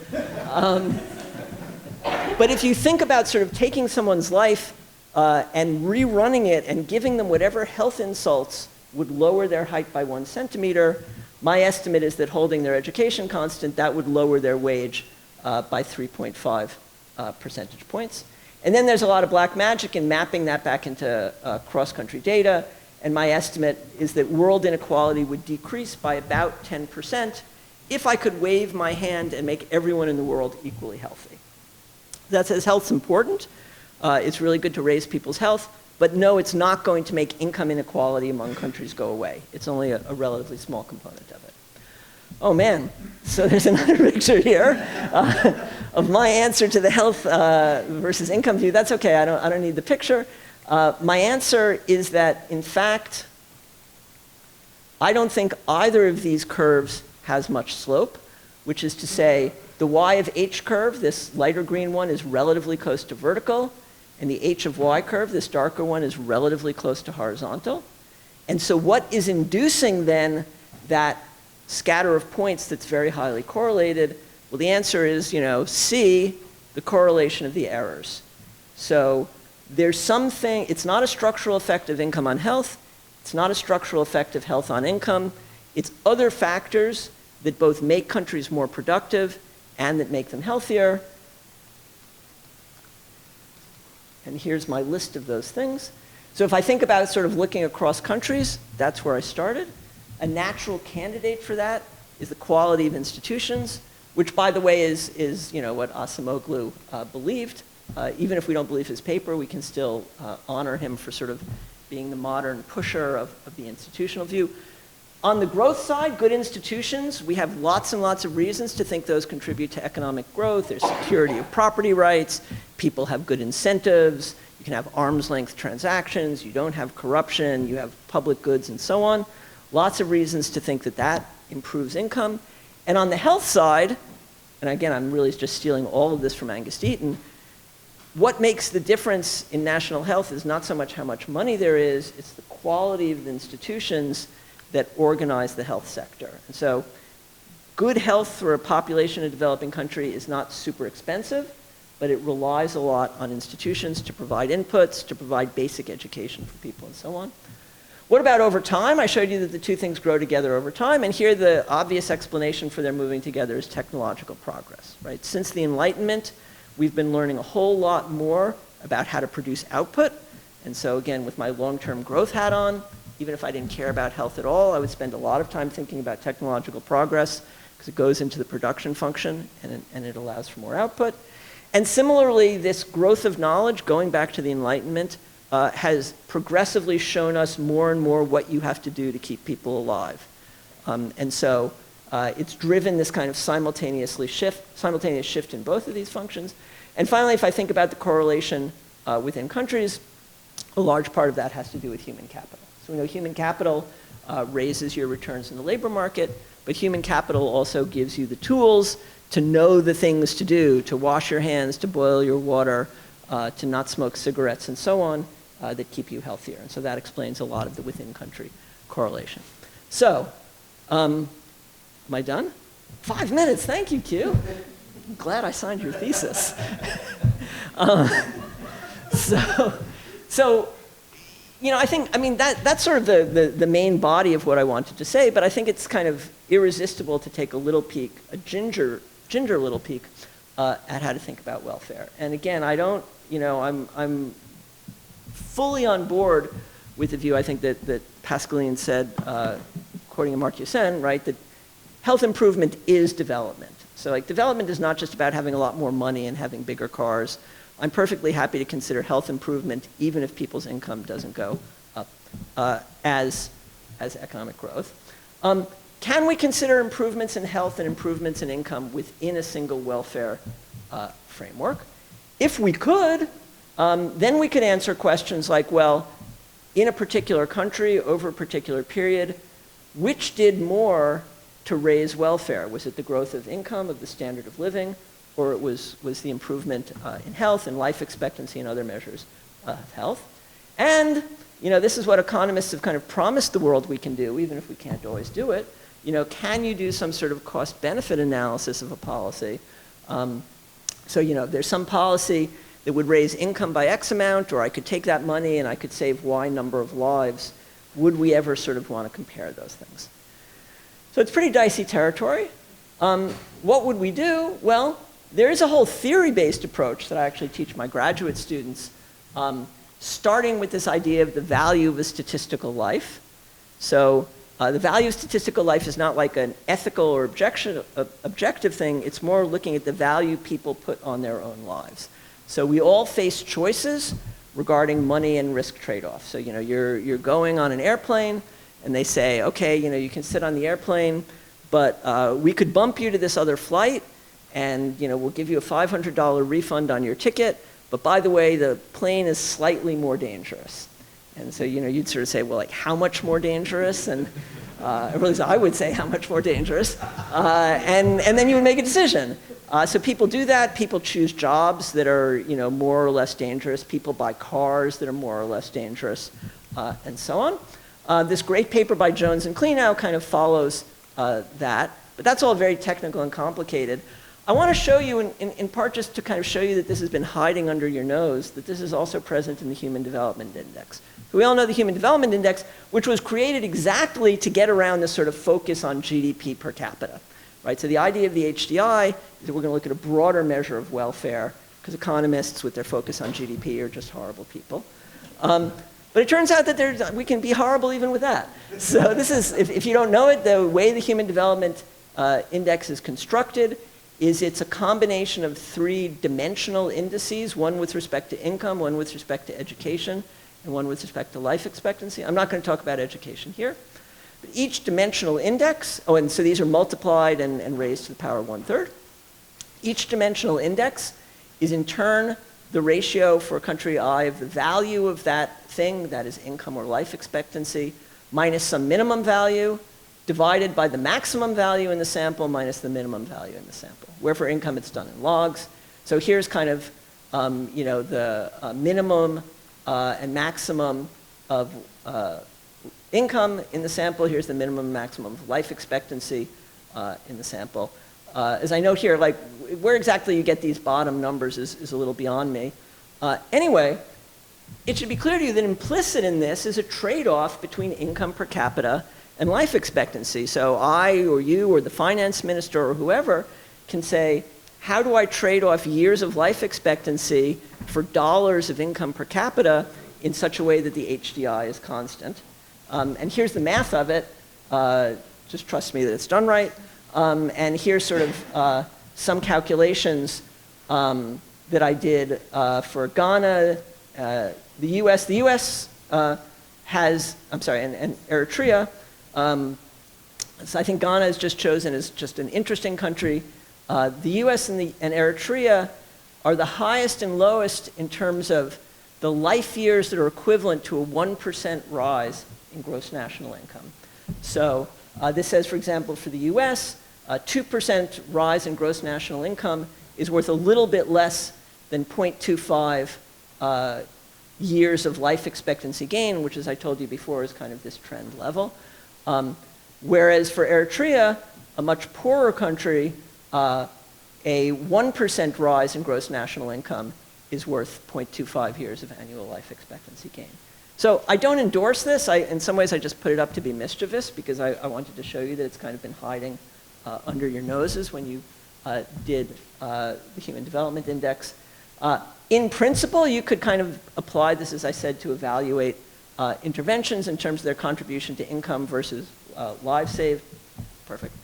But if you think about sort of taking someone's life and rerunning it and giving them whatever health insults would lower their height by 1 centimeter, my estimate is that holding their education constant, that would lower their wage by 3.5 percentage points. And then there's a lot of black magic in mapping that back into cross-country data. And my estimate is that world inequality would decrease by about 10% if I could wave my hand and make everyone in the world equally healthy. That says health's important. It's really good to raise people's health. But no, it's not going to make income inequality among countries go away. It's only a relatively small component of it. Oh man, so there's another picture here of my answer to the health versus income view. That's okay, I don't need the picture. My answer is that, in fact, I don't think either of these curves has much slope, which is to say the y of h curve, this lighter green one, is relatively close to vertical, and the h of y curve, this darker one, is relatively close to horizontal. And so what is inducing then that scatter of points that's very highly correlated? Well, the answer is, C, the correlation of the errors. So there's something, it's not a structural effect of income on health, it's not a structural effect of health on income, it's other factors that both make countries more productive and that make them healthier. And here's my list of those things. So if I think about sort of looking across countries, that's where I started. A natural candidate for that is the quality of institutions, which, by the way, is what Acemoglu believed. Even if we don't believe his paper, we can still honor him for sort of being the modern pusher of the institutional view. On the growth side, good institutions, we have lots and lots of reasons to think those contribute to economic growth. There's security of property rights, people have good incentives, you can have arm's length transactions, you don't have corruption, you have public goods and so on. Lots of reasons to think that that improves income. And on the health side, and again, I'm really just stealing all of this from Angus Deaton, what makes the difference in national health is not so much how much money there is, it's the quality of the institutions that organize the health sector. And so good health for a population in a developing country is not super expensive, but it relies a lot on institutions to provide inputs, to provide basic education for people and so on. What about over time? I showed you that the two things grow together over time, and here the obvious explanation for their moving together is technological progress, right? Since the Enlightenment, we've been learning a whole lot more about how to produce output. And so again, with my long-term growth hat on, even if I didn't care about health at all, I would spend a lot of time thinking about technological progress because it goes into the production function and it allows for more output. And similarly, this growth of knowledge, going back to the Enlightenment, has progressively shown us more and more what you have to do to keep people alive. And so it's driven this kind of simultaneous shift in both of these functions. And finally, if I think about the correlation within countries, a large part of that has to do with human capital. So we know human capital raises your returns in the labor market, but human capital also gives you the tools to know the things to do, to wash your hands, to boil your water, to not smoke cigarettes, and so on, that keep you healthier. And so that explains a lot of the within-country correlation. So, am I done? 5 minutes, thank you, Q. I'm glad I signed your thesis. So, I mean, that's sort of the main body of what I wanted to say, but I think it's kind of irresistible to take a little peek, a ginger little peek, at how to think about welfare. And again, I don't, I'm fully on board with the view, I think, that Pascaline said, quoting Amartya Sen, right, that health improvement is development. So like development is not just about having a lot more money and having bigger cars. I'm perfectly happy to consider health improvement even if people's income doesn't go up as economic growth. Can we consider improvements in health and improvements in income within a single welfare framework? If we could, then we could answer questions like, well, in a particular country over a particular period, which did more to raise welfare? Was it the growth of income, of the standard of living, or it was the improvement in health and life expectancy and other measures of health? And this is what economists have kind of promised the world we can do, even if we can't always do it. Can you do some sort of cost-benefit analysis of a policy? There's some policy that would raise income by X amount, or I could take that money and I could save Y number of lives. Would we ever sort of want to compare those things? So it's pretty dicey territory. What would we do? Well, there is a whole theory-based approach that I actually teach my graduate students, starting with this idea of the value of a statistical life. So the value of statistical life is not like an ethical or objective thing. It's more looking at the value people put on their own lives. So we all face choices regarding money and risk trade-off. So you're going on an airplane, and they say, okay, you can sit on the airplane, but we could bump you to this other flight, and we'll give you a $500 refund on your ticket, but by the way, the plane is slightly more dangerous. And so, you'd sort of say, well, like, how much more dangerous? And at least I would say how much more dangerous. And then you would make a decision. So people do that. People choose jobs that are, more or less dangerous. People buy cars that are more or less dangerous, and so on. This great paper by Jones and Klenow kind of follows that. But that's all very technical and complicated. I want to show you, in part just to kind of show you that this has been hiding under your nose, that this is also present in the Human Development Index. So we all know the Human Development Index, which was created exactly to get around this sort of focus on GDP per capita. Right? So the idea of the HDI is that we're going to look at a broader measure of welfare, because economists, with their focus on GDP, are just horrible people. But it turns out that we can be horrible even with that. So this is, if you don't know it, the way the Human Development Index is constructed is it's a combination of 3-dimensional indices, one with respect to income, one with respect to education, and one with respect to life expectancy. I'm not going to talk about education here. But each dimensional index, and so these are multiplied and raised to the power of 1/3. Each dimensional index is in turn the ratio for country I of the value of that thing, that is income or life expectancy, minus some minimum value, divided by the maximum value in the sample minus the minimum value in the sample. Where for income it's done in logs. So here's kind of the minimum and maximum of income in the sample. Here's the minimum and maximum of life expectancy in the sample. As I note here, like where exactly you get these bottom numbers is a little beyond me. Anyway, it should be clear to you that implicit in this is a trade-off between income per capita and life expectancy. So I or you or the finance minister or whoever can say, how do I trade off years of life expectancy for dollars of income per capita in such a way that the HDI is constant? And here's the math of it. Just trust me that it's done right. And here's sort of some calculations that I did for Ghana, the US. The US has, and Eritrea. So I think Ghana is just chosen as just an interesting country. The US and Eritrea are the highest and lowest in terms of the life years that are equivalent to a 1% rise in gross national income. So this says, for example, for the US, a 2% rise in gross national income is worth a little bit less than 0.25 years of life expectancy gain, which, as I told you before, is kind of this trend level. Whereas for Eritrea, a much poorer country, a 1% rise in gross national income is worth 0.25 years of annual life expectancy gain. So I don't endorse this. In some ways, I just put it up to be mischievous because I wanted to show you that it's kind of been hiding under your noses when you did the Human Development Index. In principle, you could kind of apply this, as I said, to evaluate interventions in terms of their contribution to income versus lives saved. Perfect.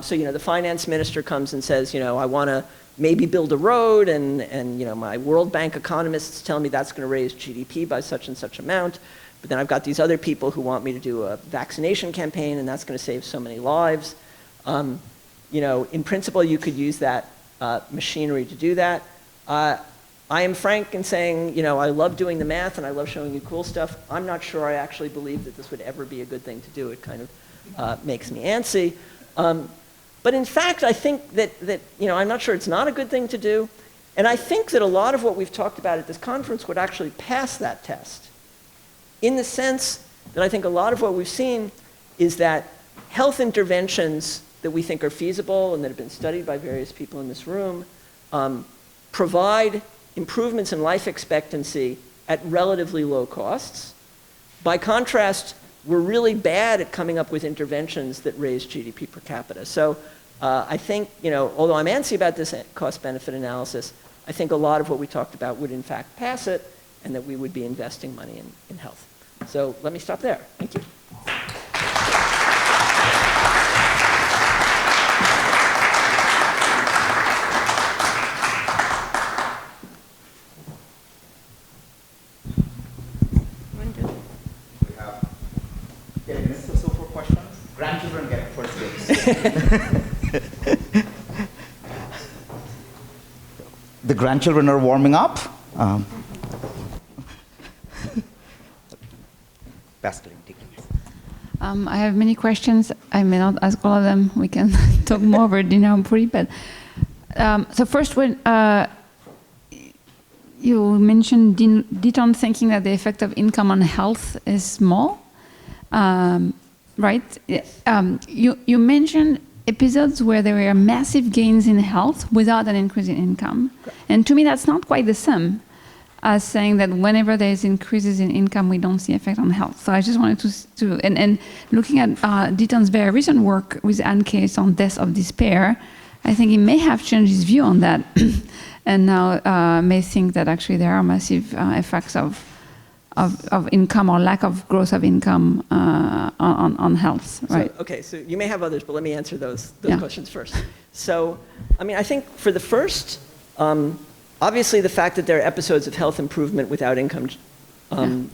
So, the finance minister comes and says, I want to maybe build a road, and my World Bank economists tell me that's going to raise GDP by such and such amount. But then I've got these other people who want me to do a vaccination campaign, and that's going to save so many lives. In principle, you could use that machinery to do that. I am frank in saying, I love doing the math and I love showing you cool stuff. I'm not sure I actually believe that this would ever be a good thing to do. It kind of makes me antsy. But in fact, I think that I'm not sure it's not a good thing to do. And I think that a lot of what we've talked about at this conference would actually pass that test. In the sense that I think a lot of what we've seen is that health interventions that we think are feasible and that have been studied by various people in this room provide improvements in life expectancy at relatively low costs. By contrast, we're really bad at coming up with interventions that raise GDP per capita. So I think, although I'm antsy about this cost-benefit analysis, I think a lot of what we talked about would in fact pass it, and that we would be investing money in health. So let me stop there. Thank you. Grandchildren get first dibs. The grandchildren are warming up. Um, Pascal, take it. I have many questions. I may not ask all of them. We can talk more over dinner, hopefully. But so first, when you mentioned Deaton thinking that the effect of income on health is small, right? Yes. You mentioned episodes where there were massive gains in health without an increase in income. Correct. And to me, that's not quite the same as saying that whenever there's increases in income, we don't see effect on health. So I just wanted and looking at Deaton's very recent work with Anne Case on death of despair, I think he may have changed his view on that and now may think that actually there are massive effects of income or lack of growth of income on health, right? So, okay, so you may have others, but let me answer those Yeah. questions first. So, I mean, I think for the first, obviously the fact that there are episodes of health improvement without income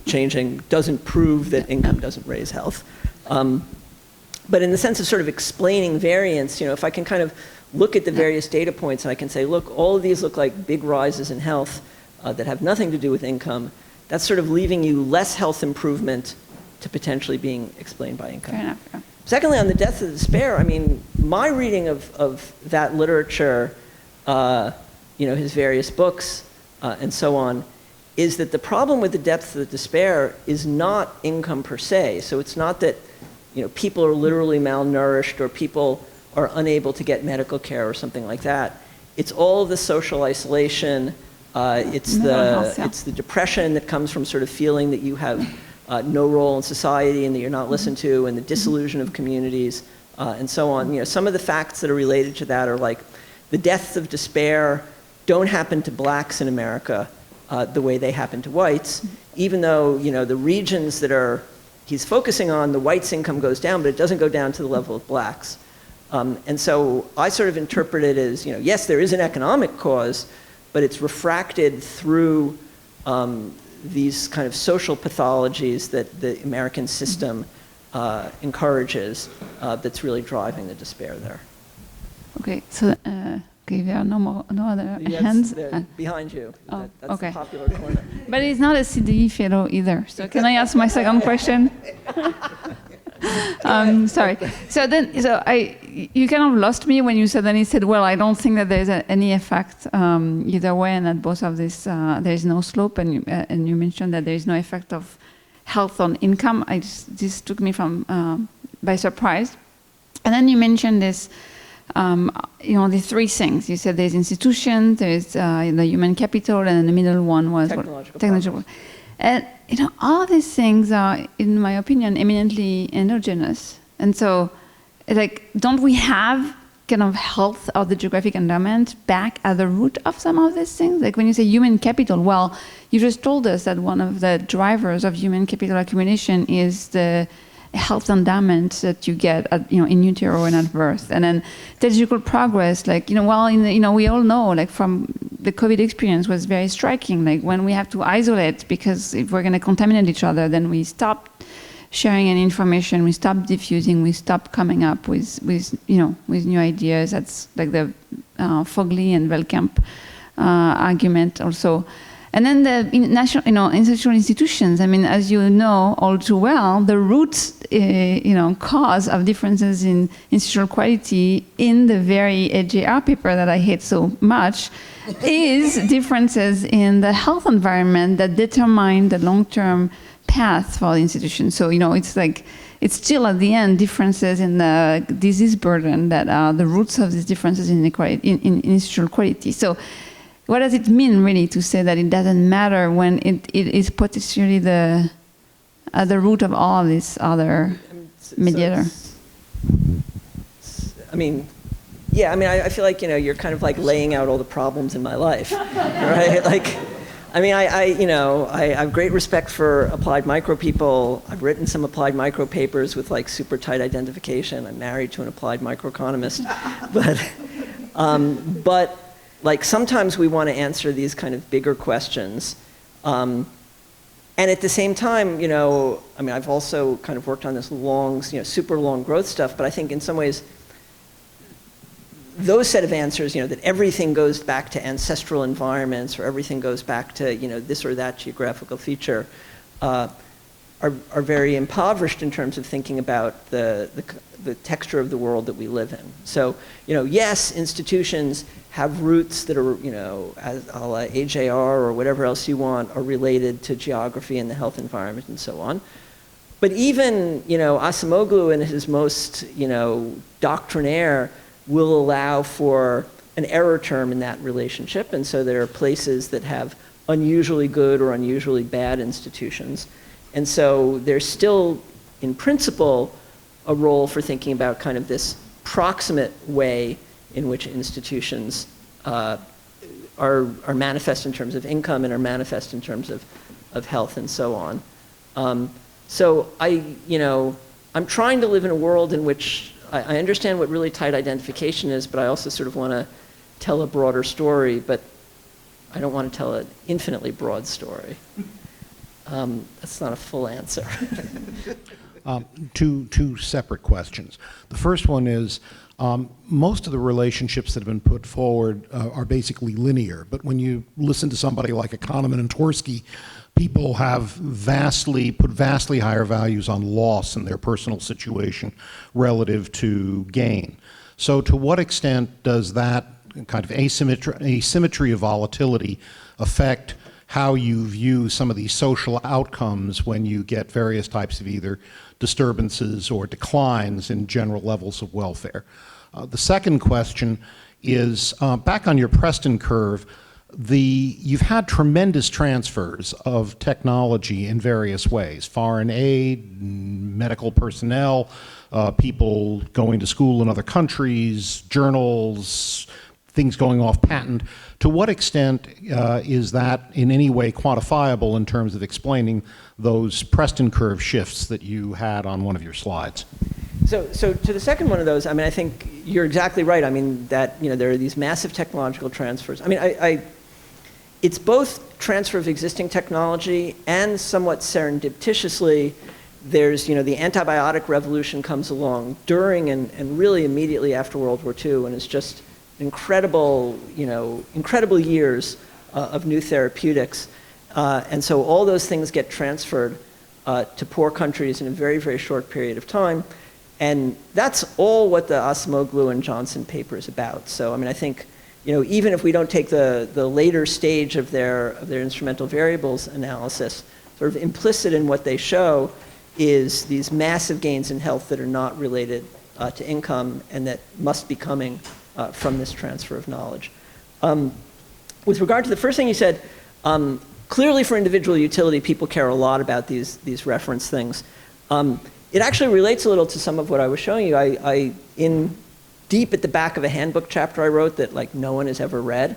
changing doesn't prove that income doesn't raise health. But in the sense of sort of explaining variance, if I can kind of look at the various data points and I can say, look, all of these look like big rises in health that have nothing to do with income, that's sort of leaving you less health improvement to potentially being explained by income. Fair enough. Yeah. Secondly, on the death of despair, I mean, my reading of that literature, his various books and so on, is that the problem with the depth of the despair is not income per se. So it's not that people are literally malnourished or people are unable to get medical care or something like that. It's all the social isolation. It's the depression that comes from sort of feeling that you have no role in society and that you're not listened to, and the disillusion of communities and so on. Some of the facts that are related to that are like the deaths of despair don't happen to blacks in America the way they happen to whites, even though the regions that he's focusing on, the whites' income goes down, but it doesn't go down to the level of blacks. And so I sort of interpret it as, yes, there is an economic cause, but it's refracted through these kind of social pathologies that the American system encourages that's really driving the despair there. Okay, so there are no other hands. Behind you. Oh, That's okay. the popular corner. But he's not a CDE fellow either. So can I ask my second question? Sorry. You kind of lost me when you said, and he said, well, I don't think that there's any effect either way, and that both of this, there is no slope, and you mentioned that there is no effect of health on income. This took me by surprise. And then you mentioned this, the three things. You said there's institutions, there's the human capital, and then the middle one was technological. And all these things are, in my opinion, eminently endogenous. And so, don't we have kind of health or the geographic endowment back at the root of some of these things? Like when you say human capital, well, you just told us that one of the drivers of human capital accumulation is the health endowment that you get in utero and at birth, and then technological progress. We all know, from the COVID experience was very striking. Like when we have to isolate because if we're going to contaminate each other, then we stop sharing any information, we stop diffusing, we stop coming up with new ideas. That's like the Fogley and Velkamp argument also. And then the institutional institutions. I mean, as you know all too well, the root, cause of differences in institutional quality in the very AJR paper that I hate so much is differences in the health environment that determine the long-term path for the institution. So, it's still at the end differences in the disease burden that are the roots of these differences in institutional quality. So, what does it mean really to say that it doesn't matter when it is potentially at the root of all of these other mediators? I feel like you're kind of like laying out all the problems in my life, right? I have great respect for applied micro people. I've written some applied micro papers with super tight identification. I'm married to an applied microeconomist, but sometimes we want to answer these kind of bigger questions. And at the same time, I've also kind of worked on this long, super long growth stuff, but I think in some ways, those set of answers, that everything goes back to ancestral environments or everything goes back to, this or that geographical feature, are very impoverished in terms of thinking about the texture of the world that we live in. So, yes, institutions have roots that are, as a la AJR or whatever else you want, are related to geography and the health environment and so on. But even, Acemoglu in his most, doctrinaire will allow for an error term in that relationship. And so there are places that have unusually good or unusually bad institutions. And so there's still, in principle, a role for thinking about kind of this proximate way in which institutions are manifest in terms of income and are manifest in terms of health and so on. So I'm trying to live in a world in which I understand what really tight identification is, but I also sort of want to tell a broader story, but I don't want to tell an infinitely broad story. That's not a full answer. Two separate questions. The first one is, most of the relationships that have been put forward are basically linear, but when you listen to somebody like Kahneman and Tversky, people have put vastly higher values on loss in their personal situation relative to gain. So to what extent does that kind of asymmetry of volatility affect how you view some of these social outcomes when you get various types of either disturbances or declines in general levels of welfare? The second question is, back on your Preston curve, you've had tremendous transfers of technology in various ways: foreign aid, medical personnel, people going to school in other countries, journals, things going off patent. To what extent is that in any way quantifiable in terms of explaining those Preston curve shifts that you had on one of your slides? So to the second one of those, I think you're exactly right. That there are these massive technological transfers. It's both transfer of existing technology and somewhat serendipitously, there's, the antibiotic revolution comes along during and really immediately after World War II, and it's just incredible years of new therapeutics. And so all those things get transferred to poor countries in a very, very short period of time. And that's all what the Acemoglu and Johnson paper is about. So, I think, even if we don't take the later stage of their instrumental variables analysis, sort of implicit in what they show is these massive gains in health that are not related to income and that must be coming from this transfer of knowledge. With regard to the first thing you said, clearly for individual utility, people care a lot about these reference things. It actually relates a little to some of what I was showing you. In deep at the back of a handbook chapter I wrote that no one has ever read,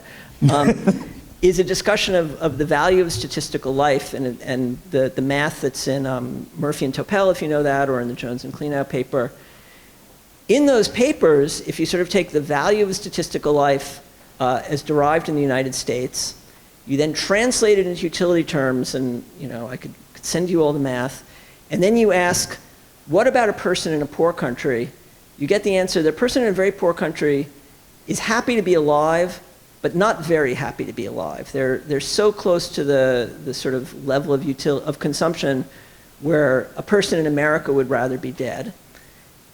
is a discussion of the value of statistical life and the math that's in Murphy and Topel, if you know that, or in the Jones and Klenow paper. In those papers, if you sort of take the value of statistical life as derived in the United States, you then translate it into utility terms, and I could send you all the math, and then you ask, what about a person in a poor country? You get the answer, the person in a very poor country is happy to be alive, but not very happy to be alive. They're so close to the sort of level of consumption where a person in America would rather be dead.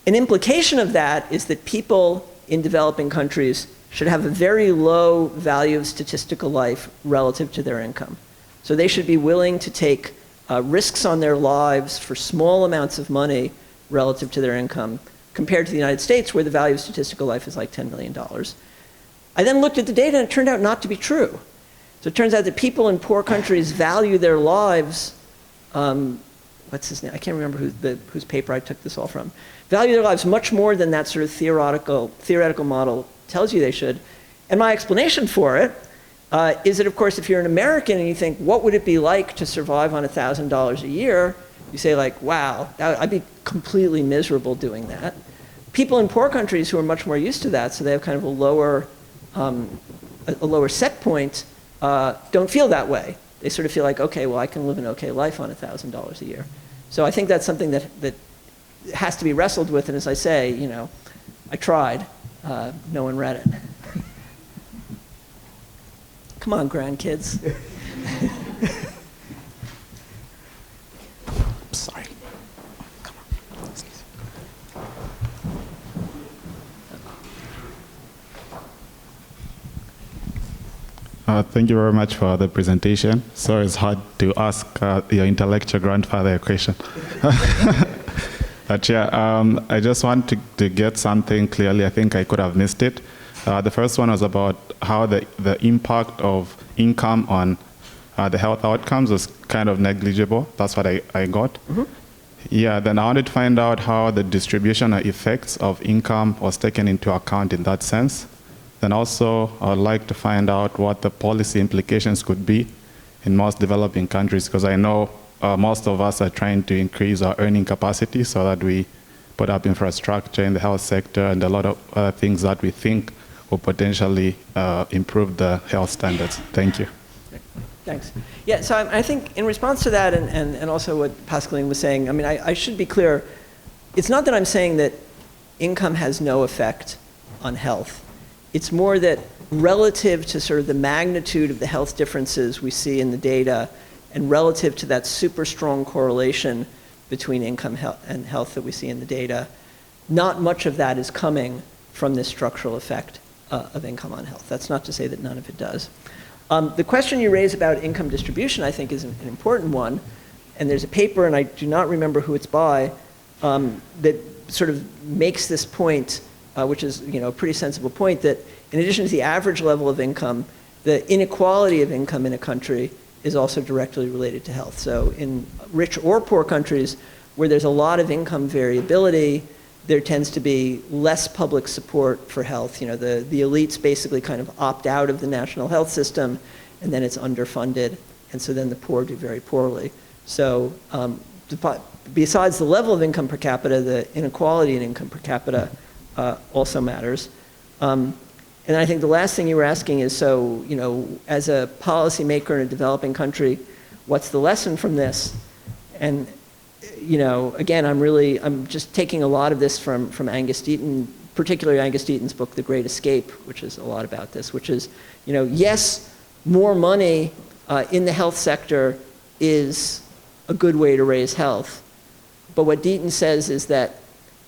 An implication of that is that people in developing countries should have a very low value of statistical life relative to their income. So they should be willing to take risks on their lives for small amounts of money relative to their income, compared to the United States, where the value of statistical life is like $10 million. I then looked at the data, and it turned out not to be true. So it turns out that people in poor countries value their lives, what's his name? I can't remember whose paper I took this all from. Value their lives much more than that sort of theoretical model tells you they should. And my explanation for it is that, of course, if you're an American and you think, what would it be like to survive on $1,000 a year? You say, wow, I'd be completely miserable doing that. People in poor countries who are much more used to that, so they have kind of a lower set point, don't feel that way. They sort of feel like, okay, well, I can live an okay life on $1,000 a year. So I think that's something that has to be wrestled with. And as I say, I tried. no one read it. Come on, grandkids. Sorry. Thank you very much for the presentation. So it's hard to ask your intellectual grandfather a question. But yeah, I just want to get something clearly. I think I could have missed it. The first one was about how the impact of income on the health outcomes was kind of negligible. That's what I got. Mm-hmm. Yeah, then I wanted to find out how the distribution or effects of income was taken into account in that sense. Then also, I would like to find out what the policy implications could be in most developing countries, because I know most of us are trying to increase our earning capacity so that we put up infrastructure in the health sector and a lot of other things that we think will potentially improve the health standards. Thank you. Thanks. Yeah, so I think in response to that and also what Pascaline was saying, I mean, I should be clear. It's not that I'm saying that income has no effect on health. It's more that relative to sort of the magnitude of the health differences we see in the data and relative to that super strong correlation between income and health that we see in the data, not much of that is coming from this structural effect of income on health. That's not to say that none of it does. The question you raise about income distribution, I think, is an important one. And there's a paper, and I do not remember who it's by, that sort of makes this point, which is a pretty sensible point, that in addition to the average level of income, the inequality of income in a country is also directly related to health. So in rich or poor countries where there's a lot of income variability, there tends to be less public support for health. The elites basically kind of opt out of the national health system, and then it's underfunded, and so then the poor do very poorly. So besides the level of income per capita, the inequality in income per capita also matters. And I think the last thing you were asking is, so, as a policymaker in a developing country, what's the lesson from this? And, again, I'm just taking a lot of this from Angus Deaton, particularly Angus Deaton's book, The Great Escape, which is a lot about this, which is, yes, more money in the health sector is a good way to raise health. But what Deaton says is that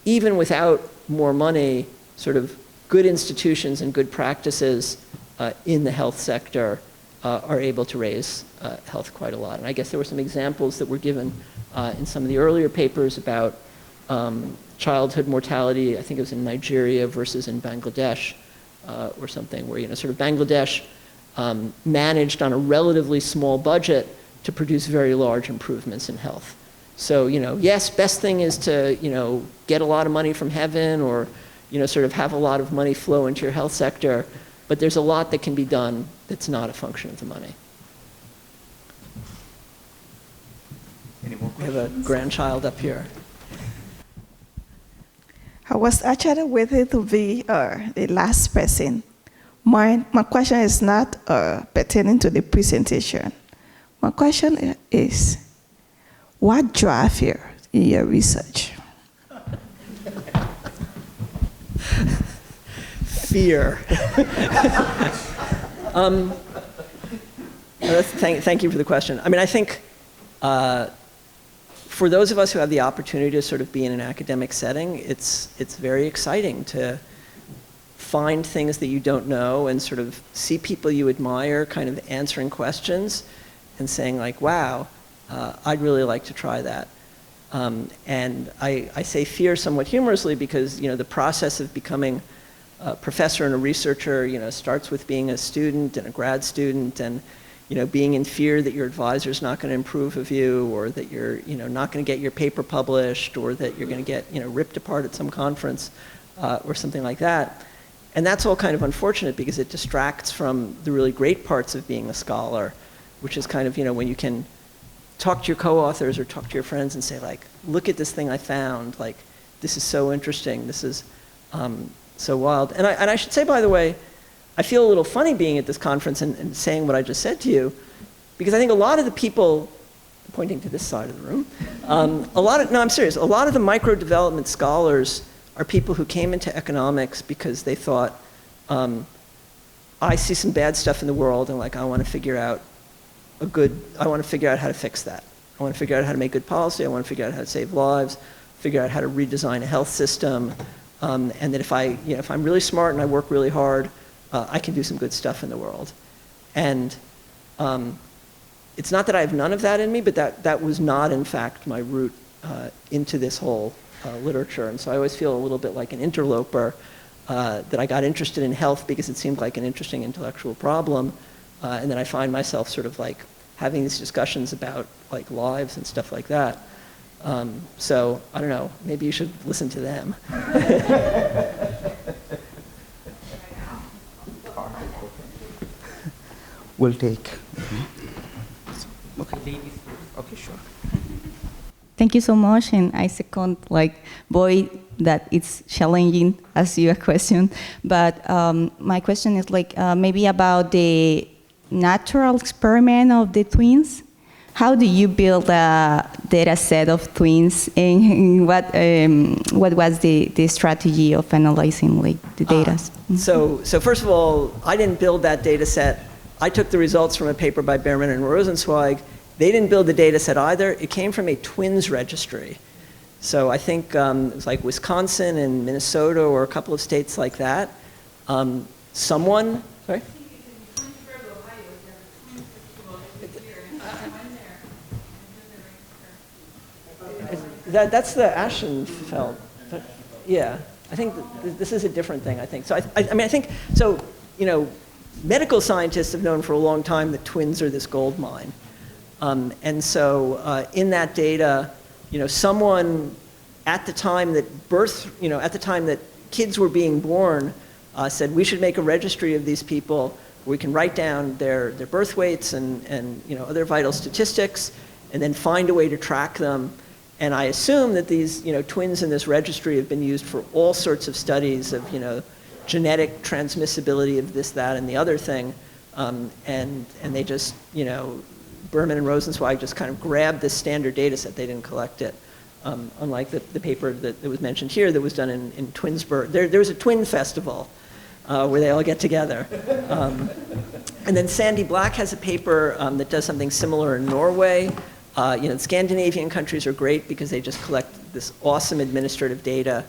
even without more money, sort of good institutions and good practices in the health sector are able to raise health quite a lot. And I guess there were some examples that were given in some of the earlier papers about childhood mortality. I think it was in Nigeria versus in Bangladesh or something, where sort of Bangladesh managed on a relatively small budget to produce very large improvements in health. So yes, best thing is to get a lot of money from heaven, or sort of have a lot of money flow into your health sector, but there's a lot that can be done that's not a function of the money. Any more We have a grandchild up here. I was actually waiting to be the last person. My question is not pertaining to the presentation. My question is, what drive you in your research? Fear. Thank you for the question. I mean, I think for those of us who have the opportunity to sort of be in an academic setting, it's very exciting to find things that you don't know and sort of see people you admire kind of answering questions and saying like, wow, I'd really like to try that. And I say fear somewhat humorously because the process of becoming a professor and a researcher starts with being a student and a grad student, and being in fear that your advisor's not going to improve of you, or that you're not going to get your paper published, or that you're going to get ripped apart at some conference or something like that. And that's all kind of unfortunate because it distracts from the really great parts of being a scholar, which is kind of when you can talk to your co-authors or talk to your friends and say like, look at this thing I found, like this is so interesting, this is so wild. And I should say, by the way, I feel a little funny being at this conference and saying what I just said to you, because I think a lot of the people, pointing to this side of the room, no, I'm serious, a lot of the micro development scholars are people who came into economics because they thought, I see some bad stuff in the world and like I want to figure out how to fix that. I want to figure out how to make good policy. I want to figure out how to save lives, figure out how to redesign a health system, and that if I'm really smart and I work really hard, I can do some good stuff in the world. And it's not that I have none of that in me, but that was not, in fact, my route into this whole literature. And so I always feel a little bit like an interloper, that I got interested in health because it seemed like an interesting intellectual problem, and then I find myself sort of like having these discussions about like lives and stuff like that. So I don't know, maybe you should listen to them. We'll take. Okay. Okay, sure. Thank you so much, and I second, boy, that it's challenging as your question. But my question is maybe about the natural experiment of the twins. How do you build a data set of twins, and what was the strategy of analyzing the data? So first of all, I didn't build that data set. I took the results from a paper by Behrman and Rosenzweig. They didn't build the data set either. It came from a twins registry. So I think it was like Wisconsin and Minnesota or a couple of states like that. Sorry? That's the Ashenfeld. But yeah, I think this is a different thing, I think. So I think, medical scientists have known for a long time that twins are this gold mine. And so in that data, someone at the time that kids were being born said we should make a registry of these people where we can write down their birth weights and other vital statistics and then find a way to track them. And I assume that these twins in this registry have been used for all sorts of studies of genetic transmissibility of this, that, and the other thing. And they just, Behrman and Rosenzweig just kind of grabbed this standard data set. They didn't collect it. Unlike the paper that was mentioned here that was done in Twinsburg. There was a twin festival where they all get together. And then Sandy Black has a paper that does something similar in Norway. Scandinavian countries are great because they just collect this awesome administrative data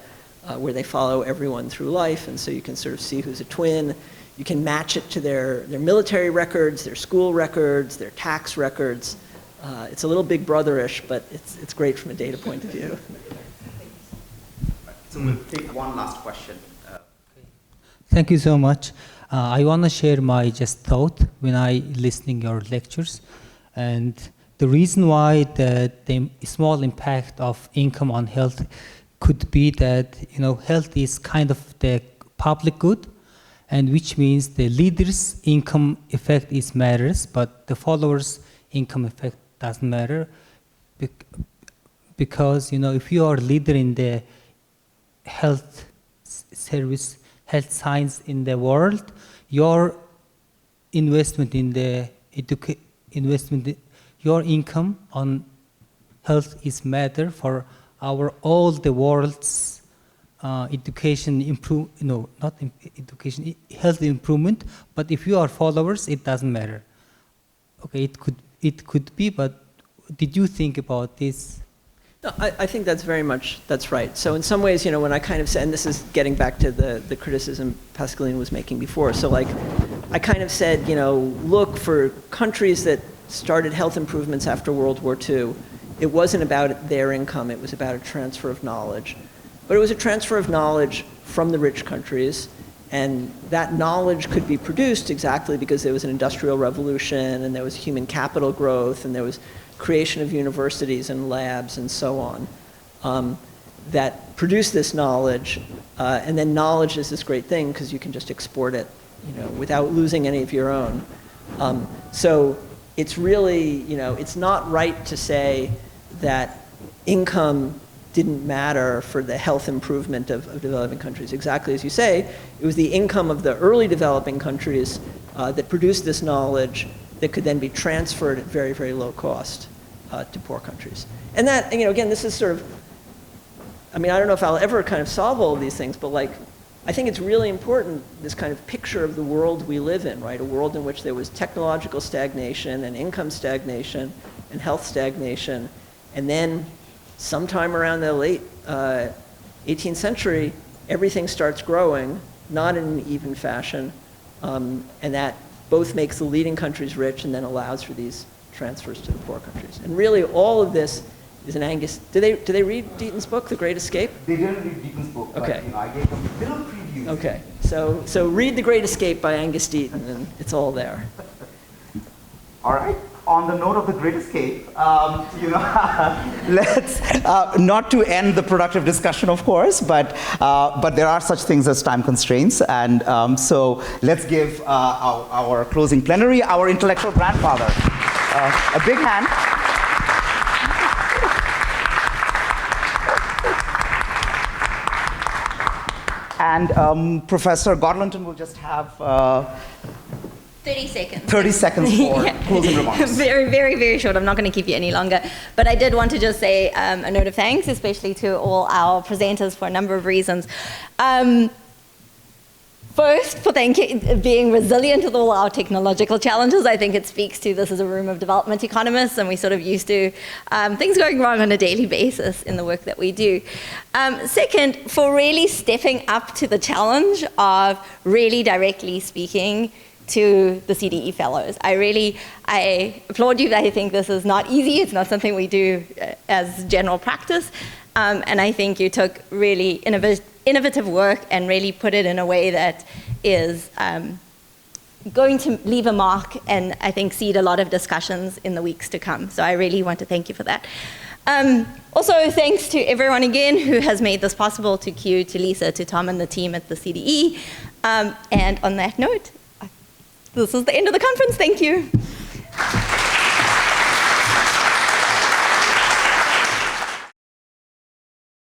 where they follow everyone through life, and so you can sort of see who's a twin. You can match it to their military records, their school records, their tax records. It's a little Big Brother-ish, but it's great from a data point of view. So we'll take one last question. Thank you so much. I want to share my just thought when I listening your lectures, and the reason why the small impact of income on health could be that health is kind of the public good, and which means the leader's income effect is matters, but the followers' income effect doesn't matter, because if you are a leader in the health service, health science in the world, your investment in the your income on health is matter for all the world's education health improvement. But if you are followers, it doesn't matter. Okay, it could be, but did you think about this? No, I think that's right. So in some ways, when I kind of said, and this is getting back to the criticism Pascaline was making before, so I kind of said, look, for countries that started health improvements after World War II, it wasn't about their income, it was about a transfer of knowledge. But it was a transfer of knowledge from the rich countries, and that knowledge could be produced exactly because there was an industrial revolution, and there was human capital growth, and there was creation of universities and labs and so on, that produced this knowledge. And then knowledge is this great thing because you can just export it, without losing any of your own. So it's really, it's not right to say that income didn't matter for the health improvement of developing countries. Exactly as you say, it was the income of the early developing countries that produced this knowledge that could then be transferred at very, very low cost to poor countries. And that, again, this is sort of I mean, I don't know if I'll ever kind of solve all of these things, but like, I think it's really important, this kind of picture of the world we live in, right? A world in which there was technological stagnation and income stagnation and health stagnation. And then sometime around the late 18th century, everything starts growing, not in an even fashion. And that both makes the leading countries rich and then allows for these transfers to the poor countries. And really all of this is an Angus. Did they read Deaton's book, The Great Escape? They didn't read Deaton's book, okay. But I gave them a little preview. Okay, so read The Great Escape by Angus Deaton, and it's all there. All right. On the note of The Great Escape, let's not to end the productive discussion, of course, but there are such things as time constraints, and so let's give our closing plenary, our intellectual grandfather, a big hand. And Professor Godlinton will just have 30 seconds. 30 seconds for closing remarks. Very, very, very short. I'm not going to keep you any longer. But I did want to just say a note of thanks, especially to all our presenters for a number of reasons. First, for being resilient with all our technological challenges. I think it speaks to this as a room of development economists, and we sort of used to things going wrong on a daily basis in the work that we do. Second, for really stepping up to the challenge of really directly speaking to the CDE fellows. I applaud you. I think this is not easy. It's not something we do as general practice. And I think you took really innovative work and really put it in a way that is going to leave a mark and I think seed a lot of discussions in the weeks to come. So I really want to thank you for that. Also, thanks to everyone again who has made this possible, to Q, to Lisa, to Tom and the team at the CDE. And on that note, this is the end of the conference. Thank you.